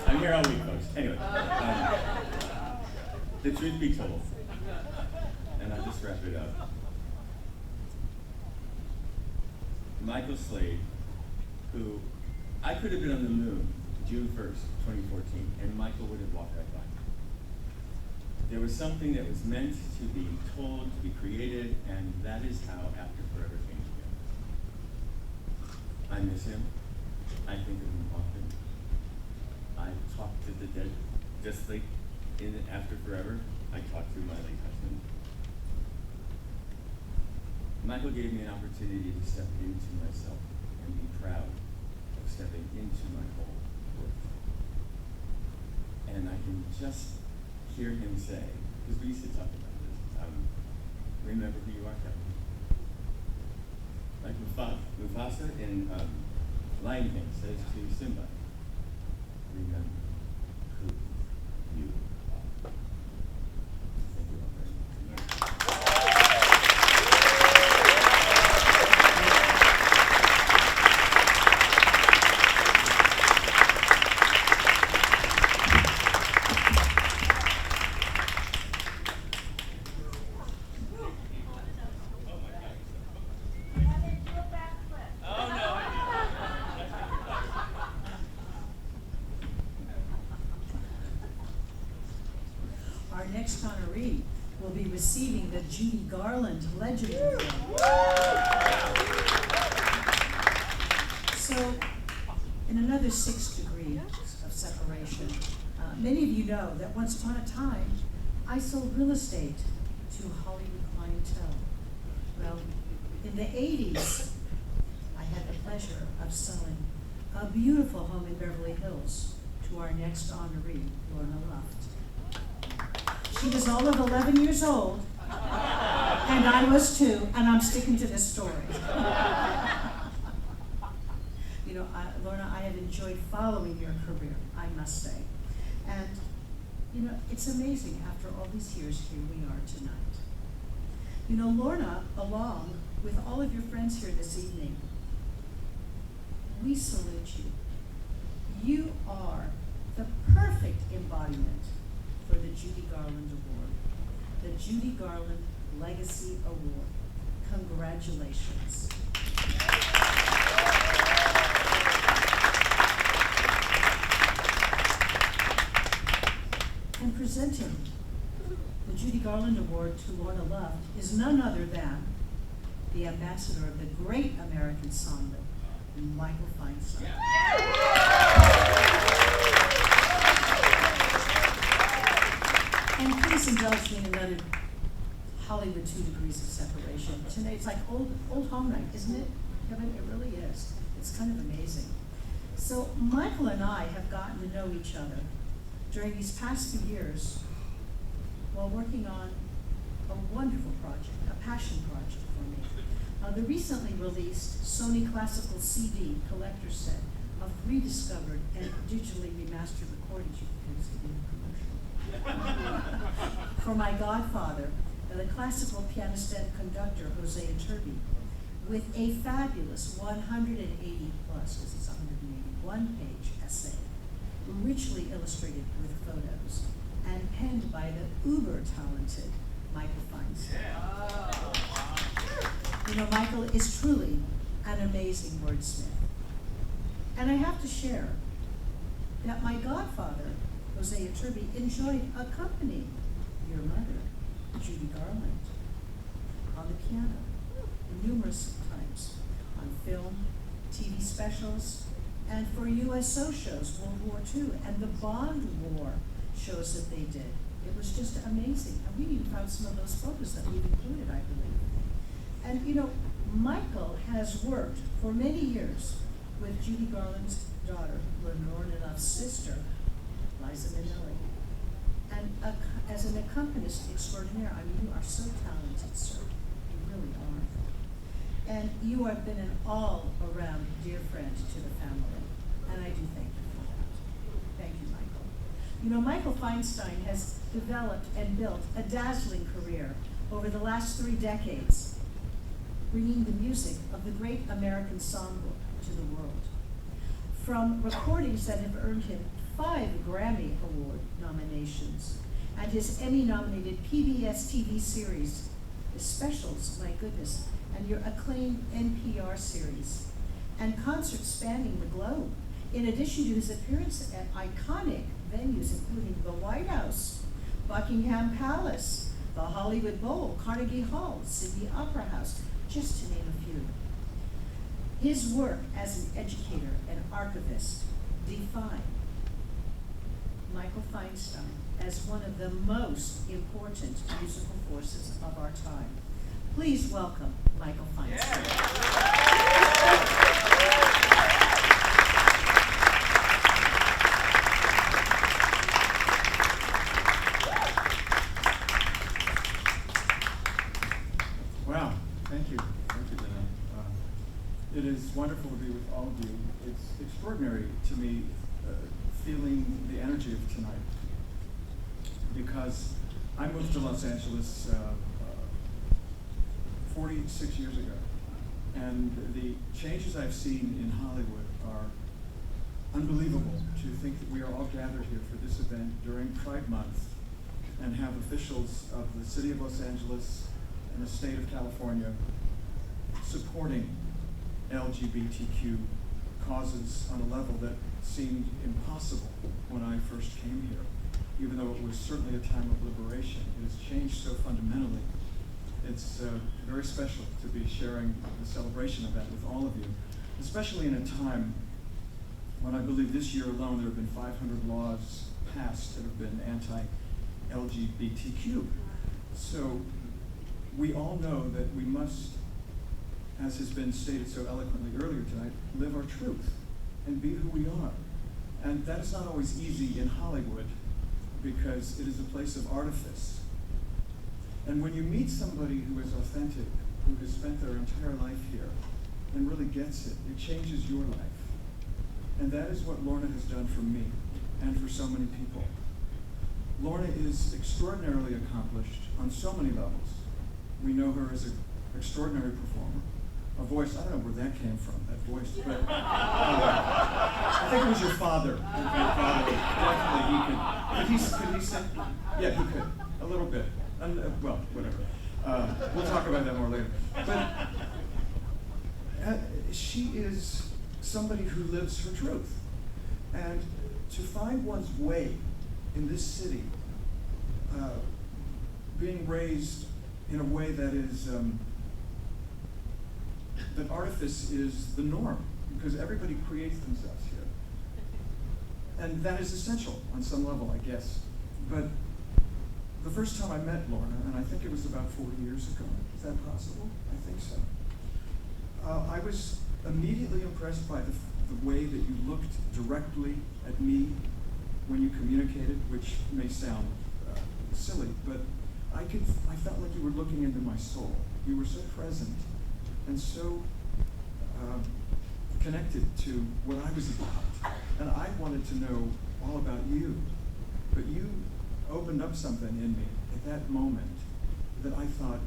I'm here all week, folks. Anyway, the truth be told, and I'll just wrap it up. Michael Slade, who I could have been on the moon June 1st, 2014, and Michael would have walked right by. There was something that was meant to be told, to be created, and that is how After Forever came together. I miss him. I think of him often. I talk to the dead, just like in After Forever, I talk to my late husband. Michael gave me an opportunity to step into myself and be proud of stepping into my whole worth. And I can just hear him say, because we used to talk about this, remember who you are, Kevin. Like Mufasa in Lion King says to Simba, remember who you are. Thank you all very much. Our next honoree will be receiving the Judy Garland Legend Award. So, in another 6 degrees of separation, many of you know that once upon a time, I sold real estate to Hollywood clientele. Well, in the 80s, I had the pleasure of selling a beautiful home in Beverly Hills to our next honoree, Lorna Luft. She was all of 11 years old, and I was too, and I'm sticking to this story. You know, Lorna, I have enjoyed following your career, I must say. And, you know, it's amazing, after all these years, here we are tonight. You know, Lorna, along with all of your friends here this evening, we salute you. You are the perfect embodiment for the Judy Garland Award, the Judy Garland Legacy Award. Congratulations. And presenting the Judy Garland Award to Lorna Luft is none other than the ambassador of the great American songbook, Michael Feinstein. And please indulge me in another Hollywood 2 degrees of separation. Tonight, it's like old home night, isn't it, Kevin? It really is. It's kind of amazing. So Michael and I have gotten to know each other during these past few years while working on a wonderful project, a passion project for me. The recently released Sony Classical CD collector set of rediscovered and digitally remastered recordings. You can promotion. For my godfather, the classical pianist and conductor Jose Iturbi, with a fabulous 180 plus, this is 181 page essay, richly illustrated with photos, and penned by the uber-talented Michael Feinstein. You know, Michael is truly an amazing wordsmith. And I have to share that my godfather, Jose Iturbi, enjoyed accompanying your mother, Judy Garland, on the piano numerous times, on film, TV specials, and for USO shows, World War II, and the Bond War shows that they did. It was just amazing. And we even found some of those photos that we've included, I believe. And you know, Michael has worked for many years with Judy Garland's daughter, Lorna Luft's sister, Liza Minnelli. And as an accompanist extraordinaire, I mean, you are so talented, sir. You really are. And you have been an all-around dear friend to the family. And I do thank you for that. Thank you, Michael. You know, Michael Feinstein has developed and built a dazzling career over the last 3 decades, bringing the music of the great American songbook to the world. From recordings that have earned him 5 Grammy Award nominations, and his Emmy-nominated PBS TV series, the specials, my goodness, and your acclaimed NPR series, and concerts spanning the globe, in addition to his appearance at iconic venues including the White House, Buckingham Palace, the Hollywood Bowl, Carnegie Hall, Sydney Opera House, just to name a few. His work as an educator and archivist define Michael Feinstein as one of the most important musical forces of our time. Please welcome Michael Feinstein. Wow, thank you. Thank you, Dana. It is wonderful to be with all of you. It's extraordinary to me feeling the energy of tonight, because I moved to Los Angeles 46 years ago, and the changes I've seen in Hollywood are unbelievable. To think that we are all gathered here for this event during Pride Month and have officials of the city of Los Angeles and the state of California supporting LGBTQ causes on a level that seemed impossible when I first came here. Even though it was certainly a time of liberation, it has changed so fundamentally. It's very special to be sharing the celebration of that with all of you, especially in a time when I believe this year alone there have been 500 laws passed that have been anti-LGBTQ. So we all know that we must, as has been stated so eloquently earlier tonight, live our truth and be who we are. And that is not always easy in Hollywood, because it is a place of artifice. And when you meet somebody who is authentic, who has spent their entire life here and really gets it, it changes your life. And that is what Lorna has done for me and for so many people. Lorna is extraordinarily accomplished on so many levels. We know her as an extraordinary performer. A voice, I don't know where that came from, that voice, but I think it was your father. Definitely, he could he sing? Yeah, he could, a little bit. Well, whatever. We'll talk about that more later. But she is somebody who lives her truth. And to find one's way in this city, being raised in a way that is, that artifice is the norm, because everybody creates themselves here. And that is essential on some level, I guess. But the first time I met Lorna, and I think it was about 40 years ago, is that possible? I think so. I was immediately impressed by the way that you looked directly at me when you communicated, which may sound silly, but I felt like you were looking into my soul. You were so present and so connected to what I was about. And I wanted to know all about you. But you opened up something in me at that moment that I thought,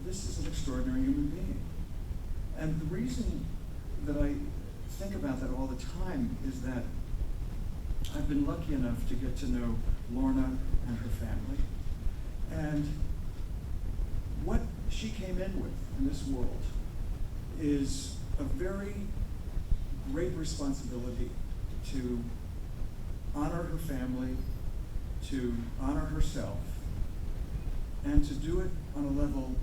this is an extraordinary human being. And the reason that I think about that all the time is that I've been lucky enough to get to know Lorna and her family. And what she came in with in this world is a very great responsibility to honor her family, to honor herself, and to do it on a level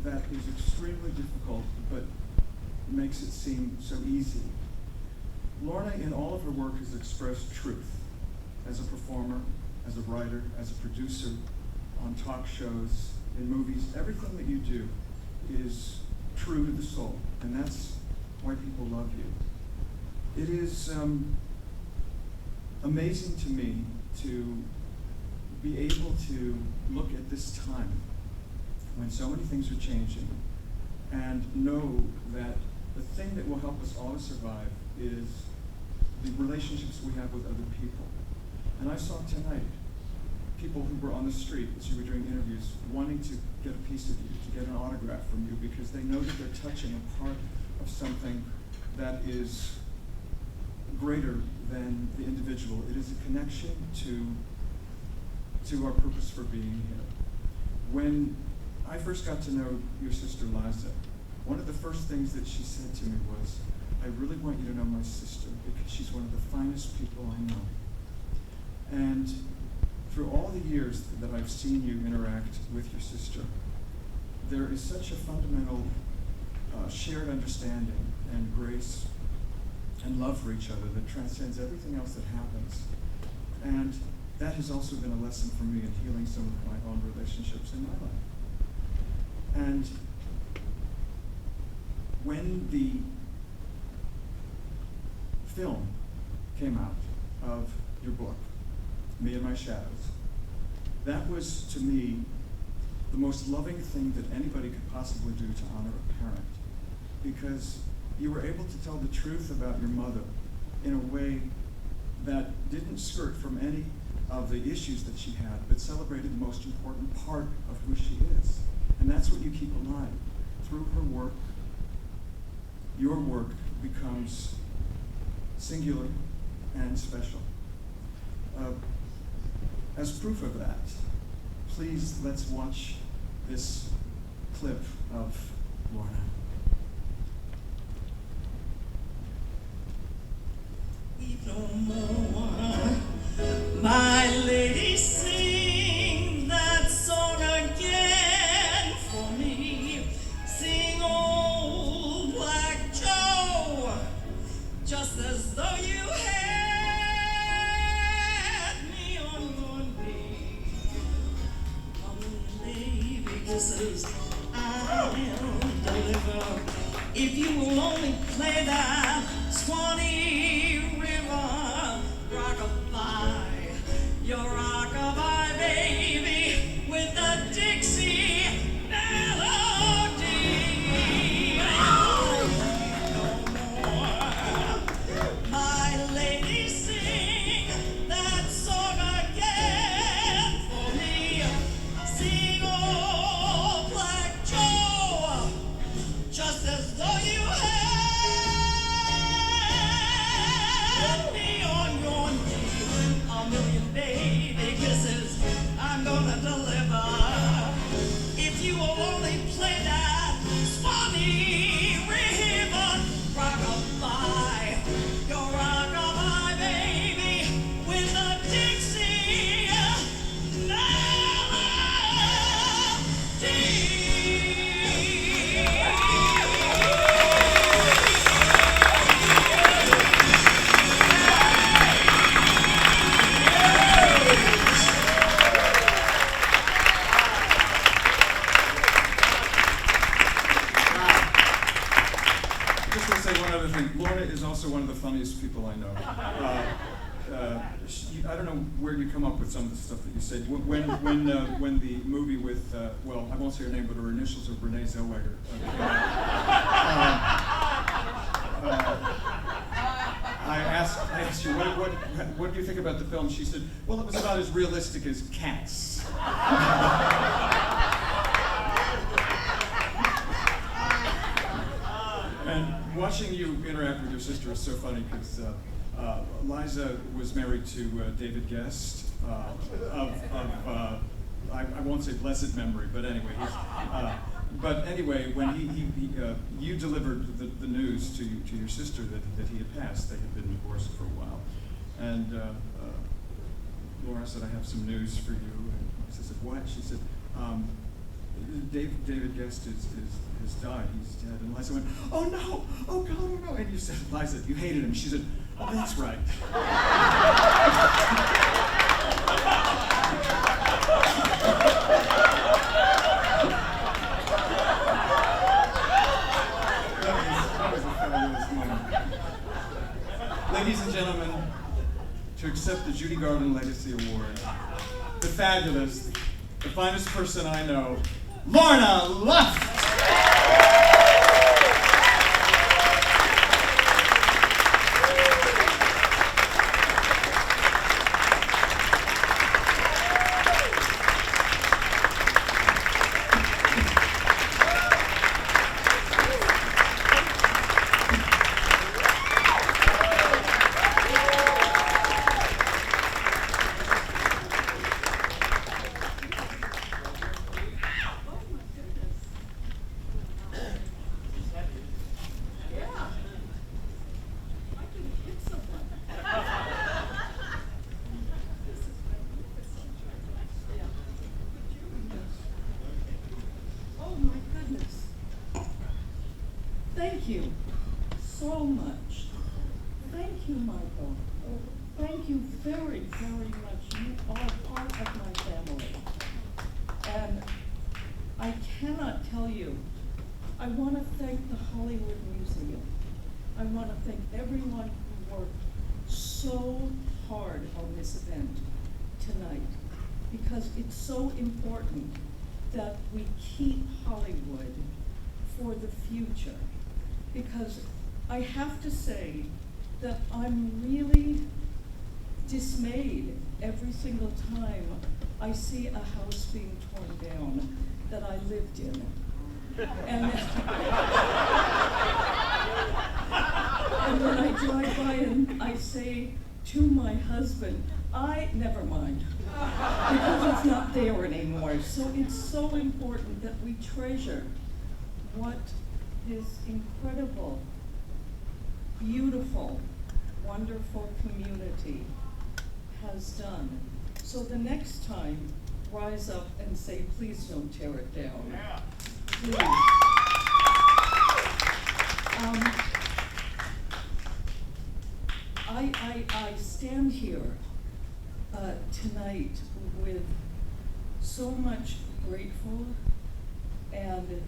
that is extremely difficult, but makes it seem so easy. Lorna, in all of her work, has expressed truth as a performer, as a writer, as a producer, on talk shows, in movies. Everything that you do is true to the soul, and that's why people love you. It is amazing to me to be able to look at this time when so many things are changing and know that the thing that will help us all to survive is the relationships we have with other people. And I saw tonight people who were on the street as you were doing interviews wanting to get a piece of you, to get an autograph from you, because they know that they're touching a part of something that is greater than the individual. It is a connection to our purpose for being here. When I first got to know your sister Liza, one of the first things that she said to me was, I really want you to know my sister because she's one of the finest people I know. And through all the years that I've seen you interact with your sister, there is such a fundamental shared understanding and grace and love for each other that transcends everything else that happens. And that has also been a lesson for me in healing some of my own relationships in my life. And when the film came out of your book, Me and My Shadows, that was, to me, the most loving thing that anybody could possibly do to honor a parent, because you were able to tell the truth about your mother in a way that didn't skirt from any of the issues that she had, but celebrated the most important part of who she is. And that's what you keep alive. Through her work, your work becomes singular and special. As proof of that, please let's watch this clip of Lorna. My lady, sing that song again for me. Sing old Black Joe, just as though you had me on your knee. Baby kisses I'll deliver if you will only play that Swanee River rockabye, your rockabye. another thing, Lorna is also one of the funniest people I know. I don't know where you come up with some of the stuff that you said. When the movie with, well, I won't say her name, but her initials are Renee Zellweger. I asked you, what do you think about the film? She said, well, it was about as realistic as Cats. And watching you interact with your sister is so funny because Liza was married to David Guest I won't say blessed memory, but anyway. When you delivered the news to your sister that he had passed, they had been divorced for a while, and Laura said, "I have some news for you." And I said, "What?" She said, David Guest has died. He's dead." And Liza went, "Oh no! Oh God! Oh no!" And you said, "Liza, you hated him." She said, "Oh, that's right." That was a fabulous moment. Ladies and gentlemen, to accept the Judy Garland Legacy Award, the fabulous, the finest person I know, Lorna Luft! Thank you so much. Thank you, Michael. Thank you very, very much. You are part of my family. And I cannot tell you, I want to thank the Hollywood Museum. I want to thank everyone who worked so hard on this event tonight, because it's so important that we keep Hollywood for the future. Because I have to say that I'm really dismayed every single time I see a house being torn down that I lived in. And when I drive by and I say to my husband, never mind, because it's not there anymore. So it's so important that we treasure what this incredible, beautiful, wonderful community has done. So the next time, rise up and say, please don't tear it down. Please. I stand here tonight with so much grateful and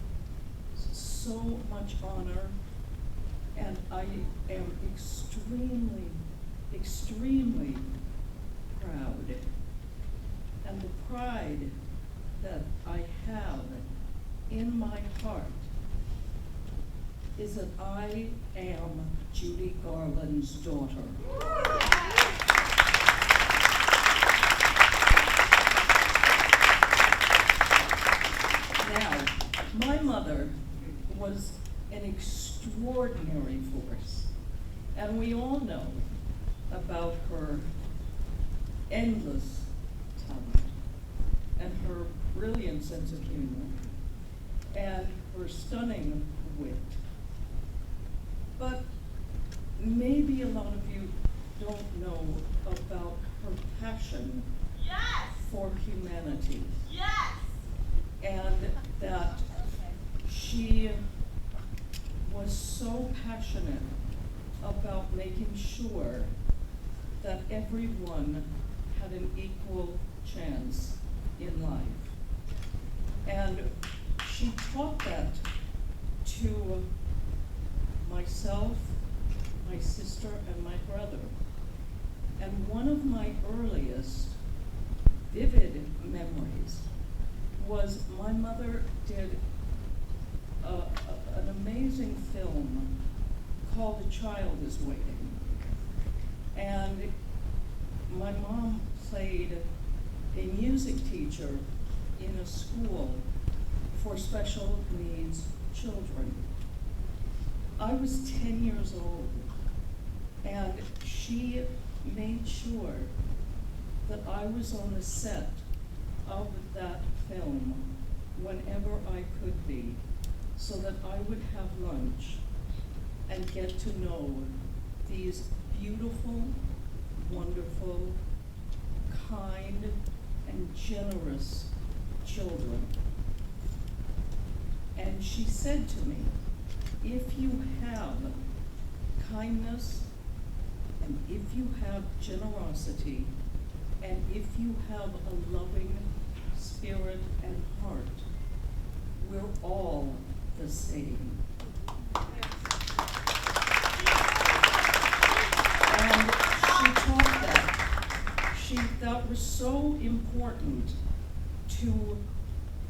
so much honor, and I am extremely, extremely proud. And the pride that I have in my heart is that I am Judy Garland's daughter. Now, my mother was an extraordinary force, and we all know about her endless talent and her brilliant sense of humor and her stunning wit. But maybe a lot of you don't know about her passion for humanity. And that she was so passionate about making sure that everyone had an equal chance in life. And she taught that to myself my sister, and my brother. And one of my earliest vivid memories was my mother did an amazing film called A Child Is Waiting. And my mom played a music teacher in a school for special needs children. I was 10 years old, and she made sure that I was on the set of that film whenever I could be, so that I would have lunch and get to know these beautiful, wonderful, kind, and generous children. And she said to me, if you have kindness, and if you have generosity, and if you have a loving spirit and heart, we're all the same. And she taught that. That was so important to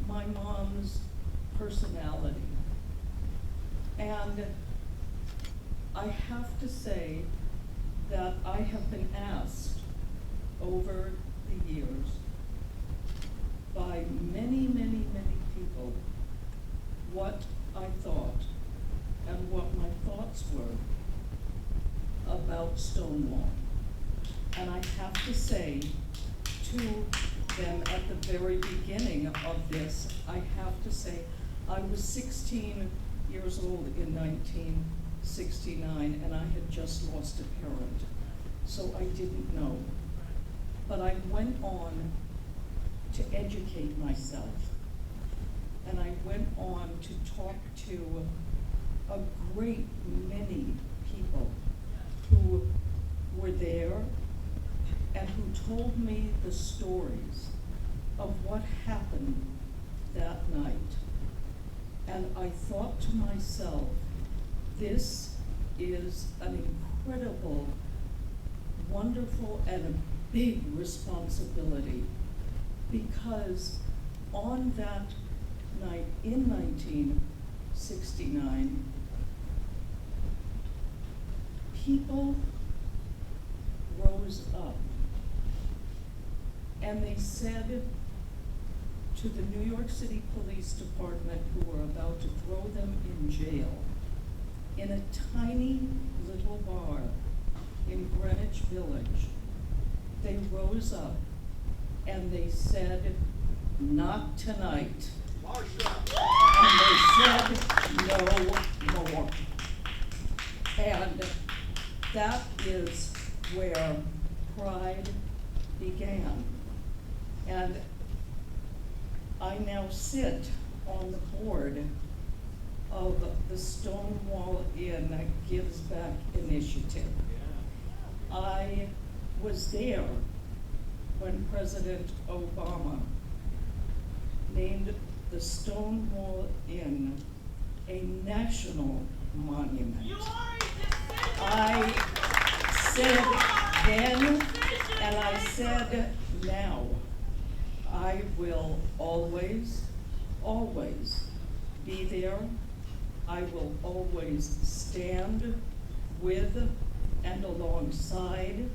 my mom's personality. And I have to say that I have been asked over the years by many, many, many people what I thought and what my thoughts were about Stonewall. And I have to say to them at the very beginning of this, I have to say, I was 16 years old in 1969, and I had just lost a parent, so I didn't know. But I went on to educate myself, and I went on to talk to a great many people who were there and who told me the stories of what happened that night. And I thought to myself, this is an incredible, wonderful, and a big responsibility, because on that night in 1969, people rose up and they said to the New York City Police Department, who were about to throw them in jail, in a tiny little bar in Greenwich Village, they rose up and they said, "Not tonight." And they said, "No more." And that is where Pride began. And I now sit on the board of the Stonewall Inn Gives Back initiative. I was there when President Obama named the Stonewall Inn a national monument. I said then, and I said now, I will always, always be there. I will always stand with and alongside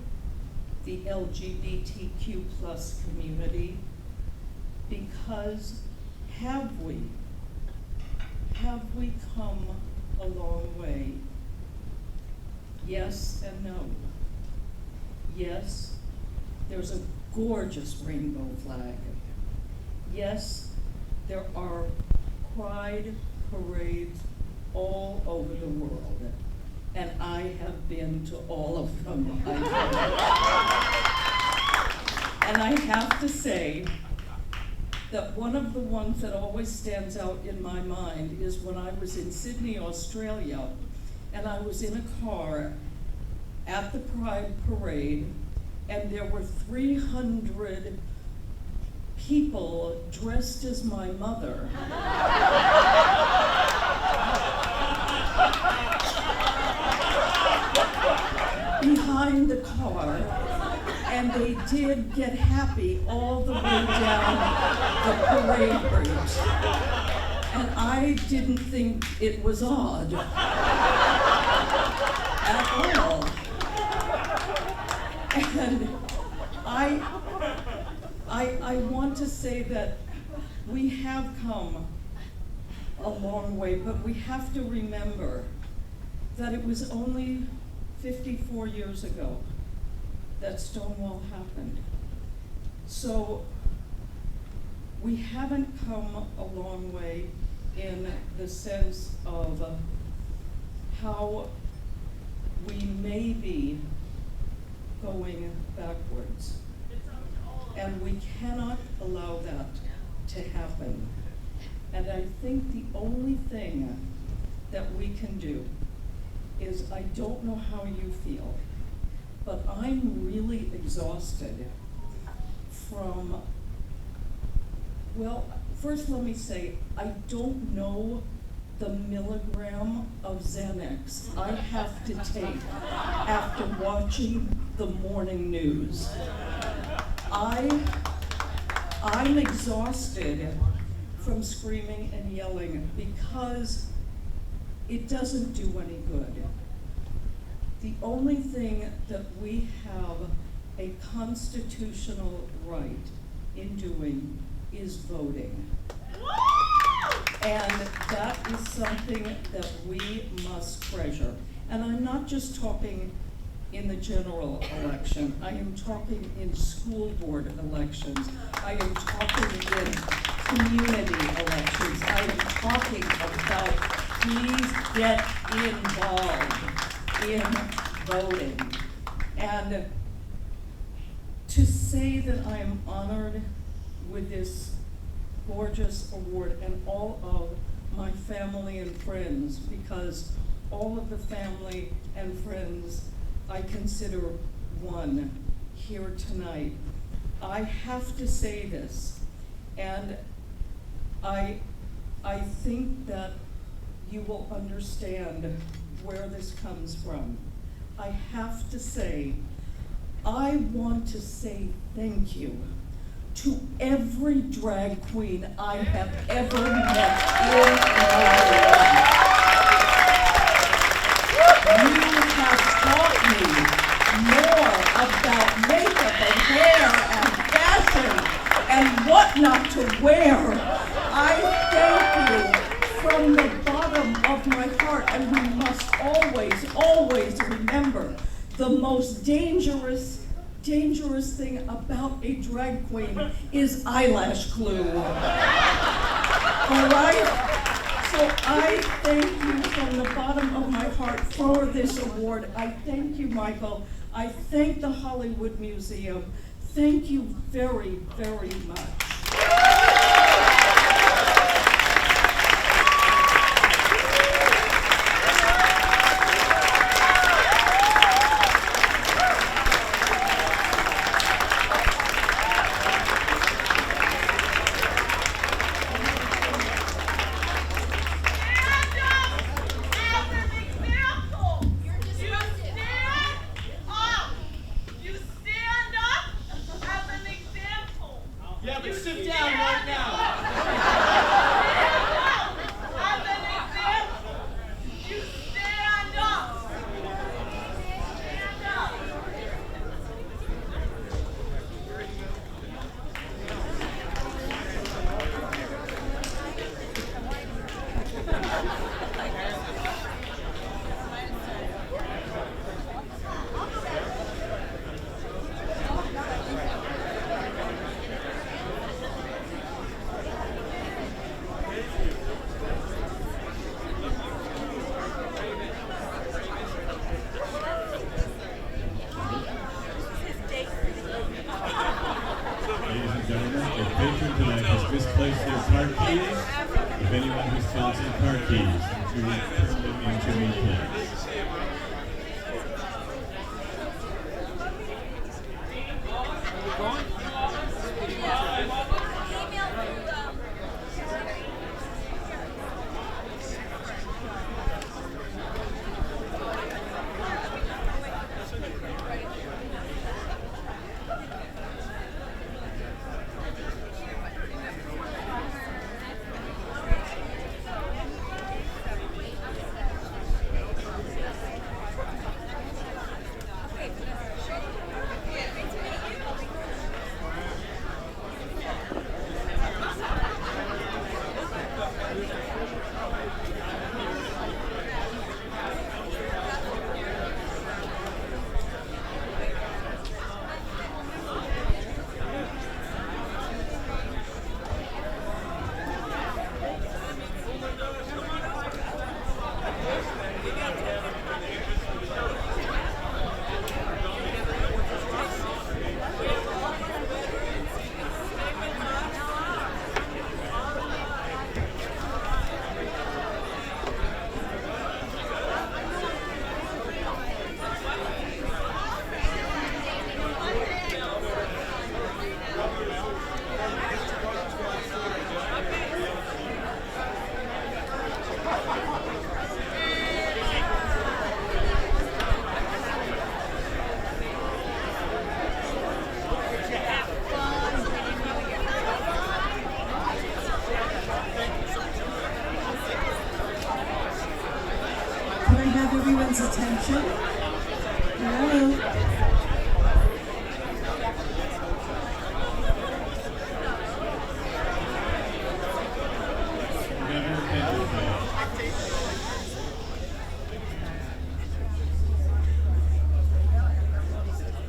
the LGBTQ+ community, because have we come a long way? Yes and no. Yes, there's a gorgeous rainbow flag. Yes, there are pride parades all over the world, and I have been to all of them. And I have to say that one of the ones that always stands out in my mind is when I was in Sydney, Australia, and I was in a car at the Pride Parade, and there were 300 people dressed as my mother. they did get happy all the way down the parade route. And I didn't think it was odd at all. And I want to say that we have come a long way, but we have to remember that it was only 54 years ago that Stonewall happened. So we haven't come a long way in the sense of how we may be going backwards. And we cannot allow that to happen. And I think the only thing that we can do is, I don't know how you feel, but I'm really exhausted from, well, first let me say, I don't know the milligram of Xanax I have to take after watching the morning news. I'm exhausted from screaming and yelling because it doesn't do any good. The only thing that we have a constitutional right in doing is voting. And that is something that we must treasure. And I'm not just talking in the general election. I am talking in school board elections. I am talking in community elections. I am talking about, please get involved in voting. And to say that I am honored with this gorgeous award and all of my family and friends, because all of the family and friends I consider one here tonight. I have to say this, and I think that you will understand where this comes from. I have to say, I want to say thank you to every drag queen I have ever met in my life. You have taught me more about makeup and hair and fashion and what not to wear. I thank you from the bottom of my heart, and we must always, always remember the most dangerous thing about a drag queen is eyelash glue. All right? So I thank you from the bottom of my heart for this award. I thank you, Michael. I thank the Hollywood Museum. Thank you very, very much. Misplaced their car keys. If anyone who's tossing car keys, to turn them into me, please. I have everyone's attention? Hello?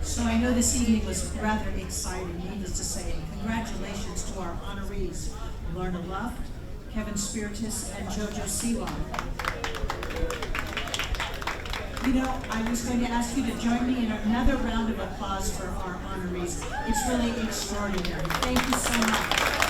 So I know this evening was rather exciting, needless to say. Congratulations to our honorees, Lorna Luft, Kevin Spiritus, and Jojo Siwa. You know, I was going to ask you to join me in another round of applause for our honorees. It's really extraordinary. Thank you so much.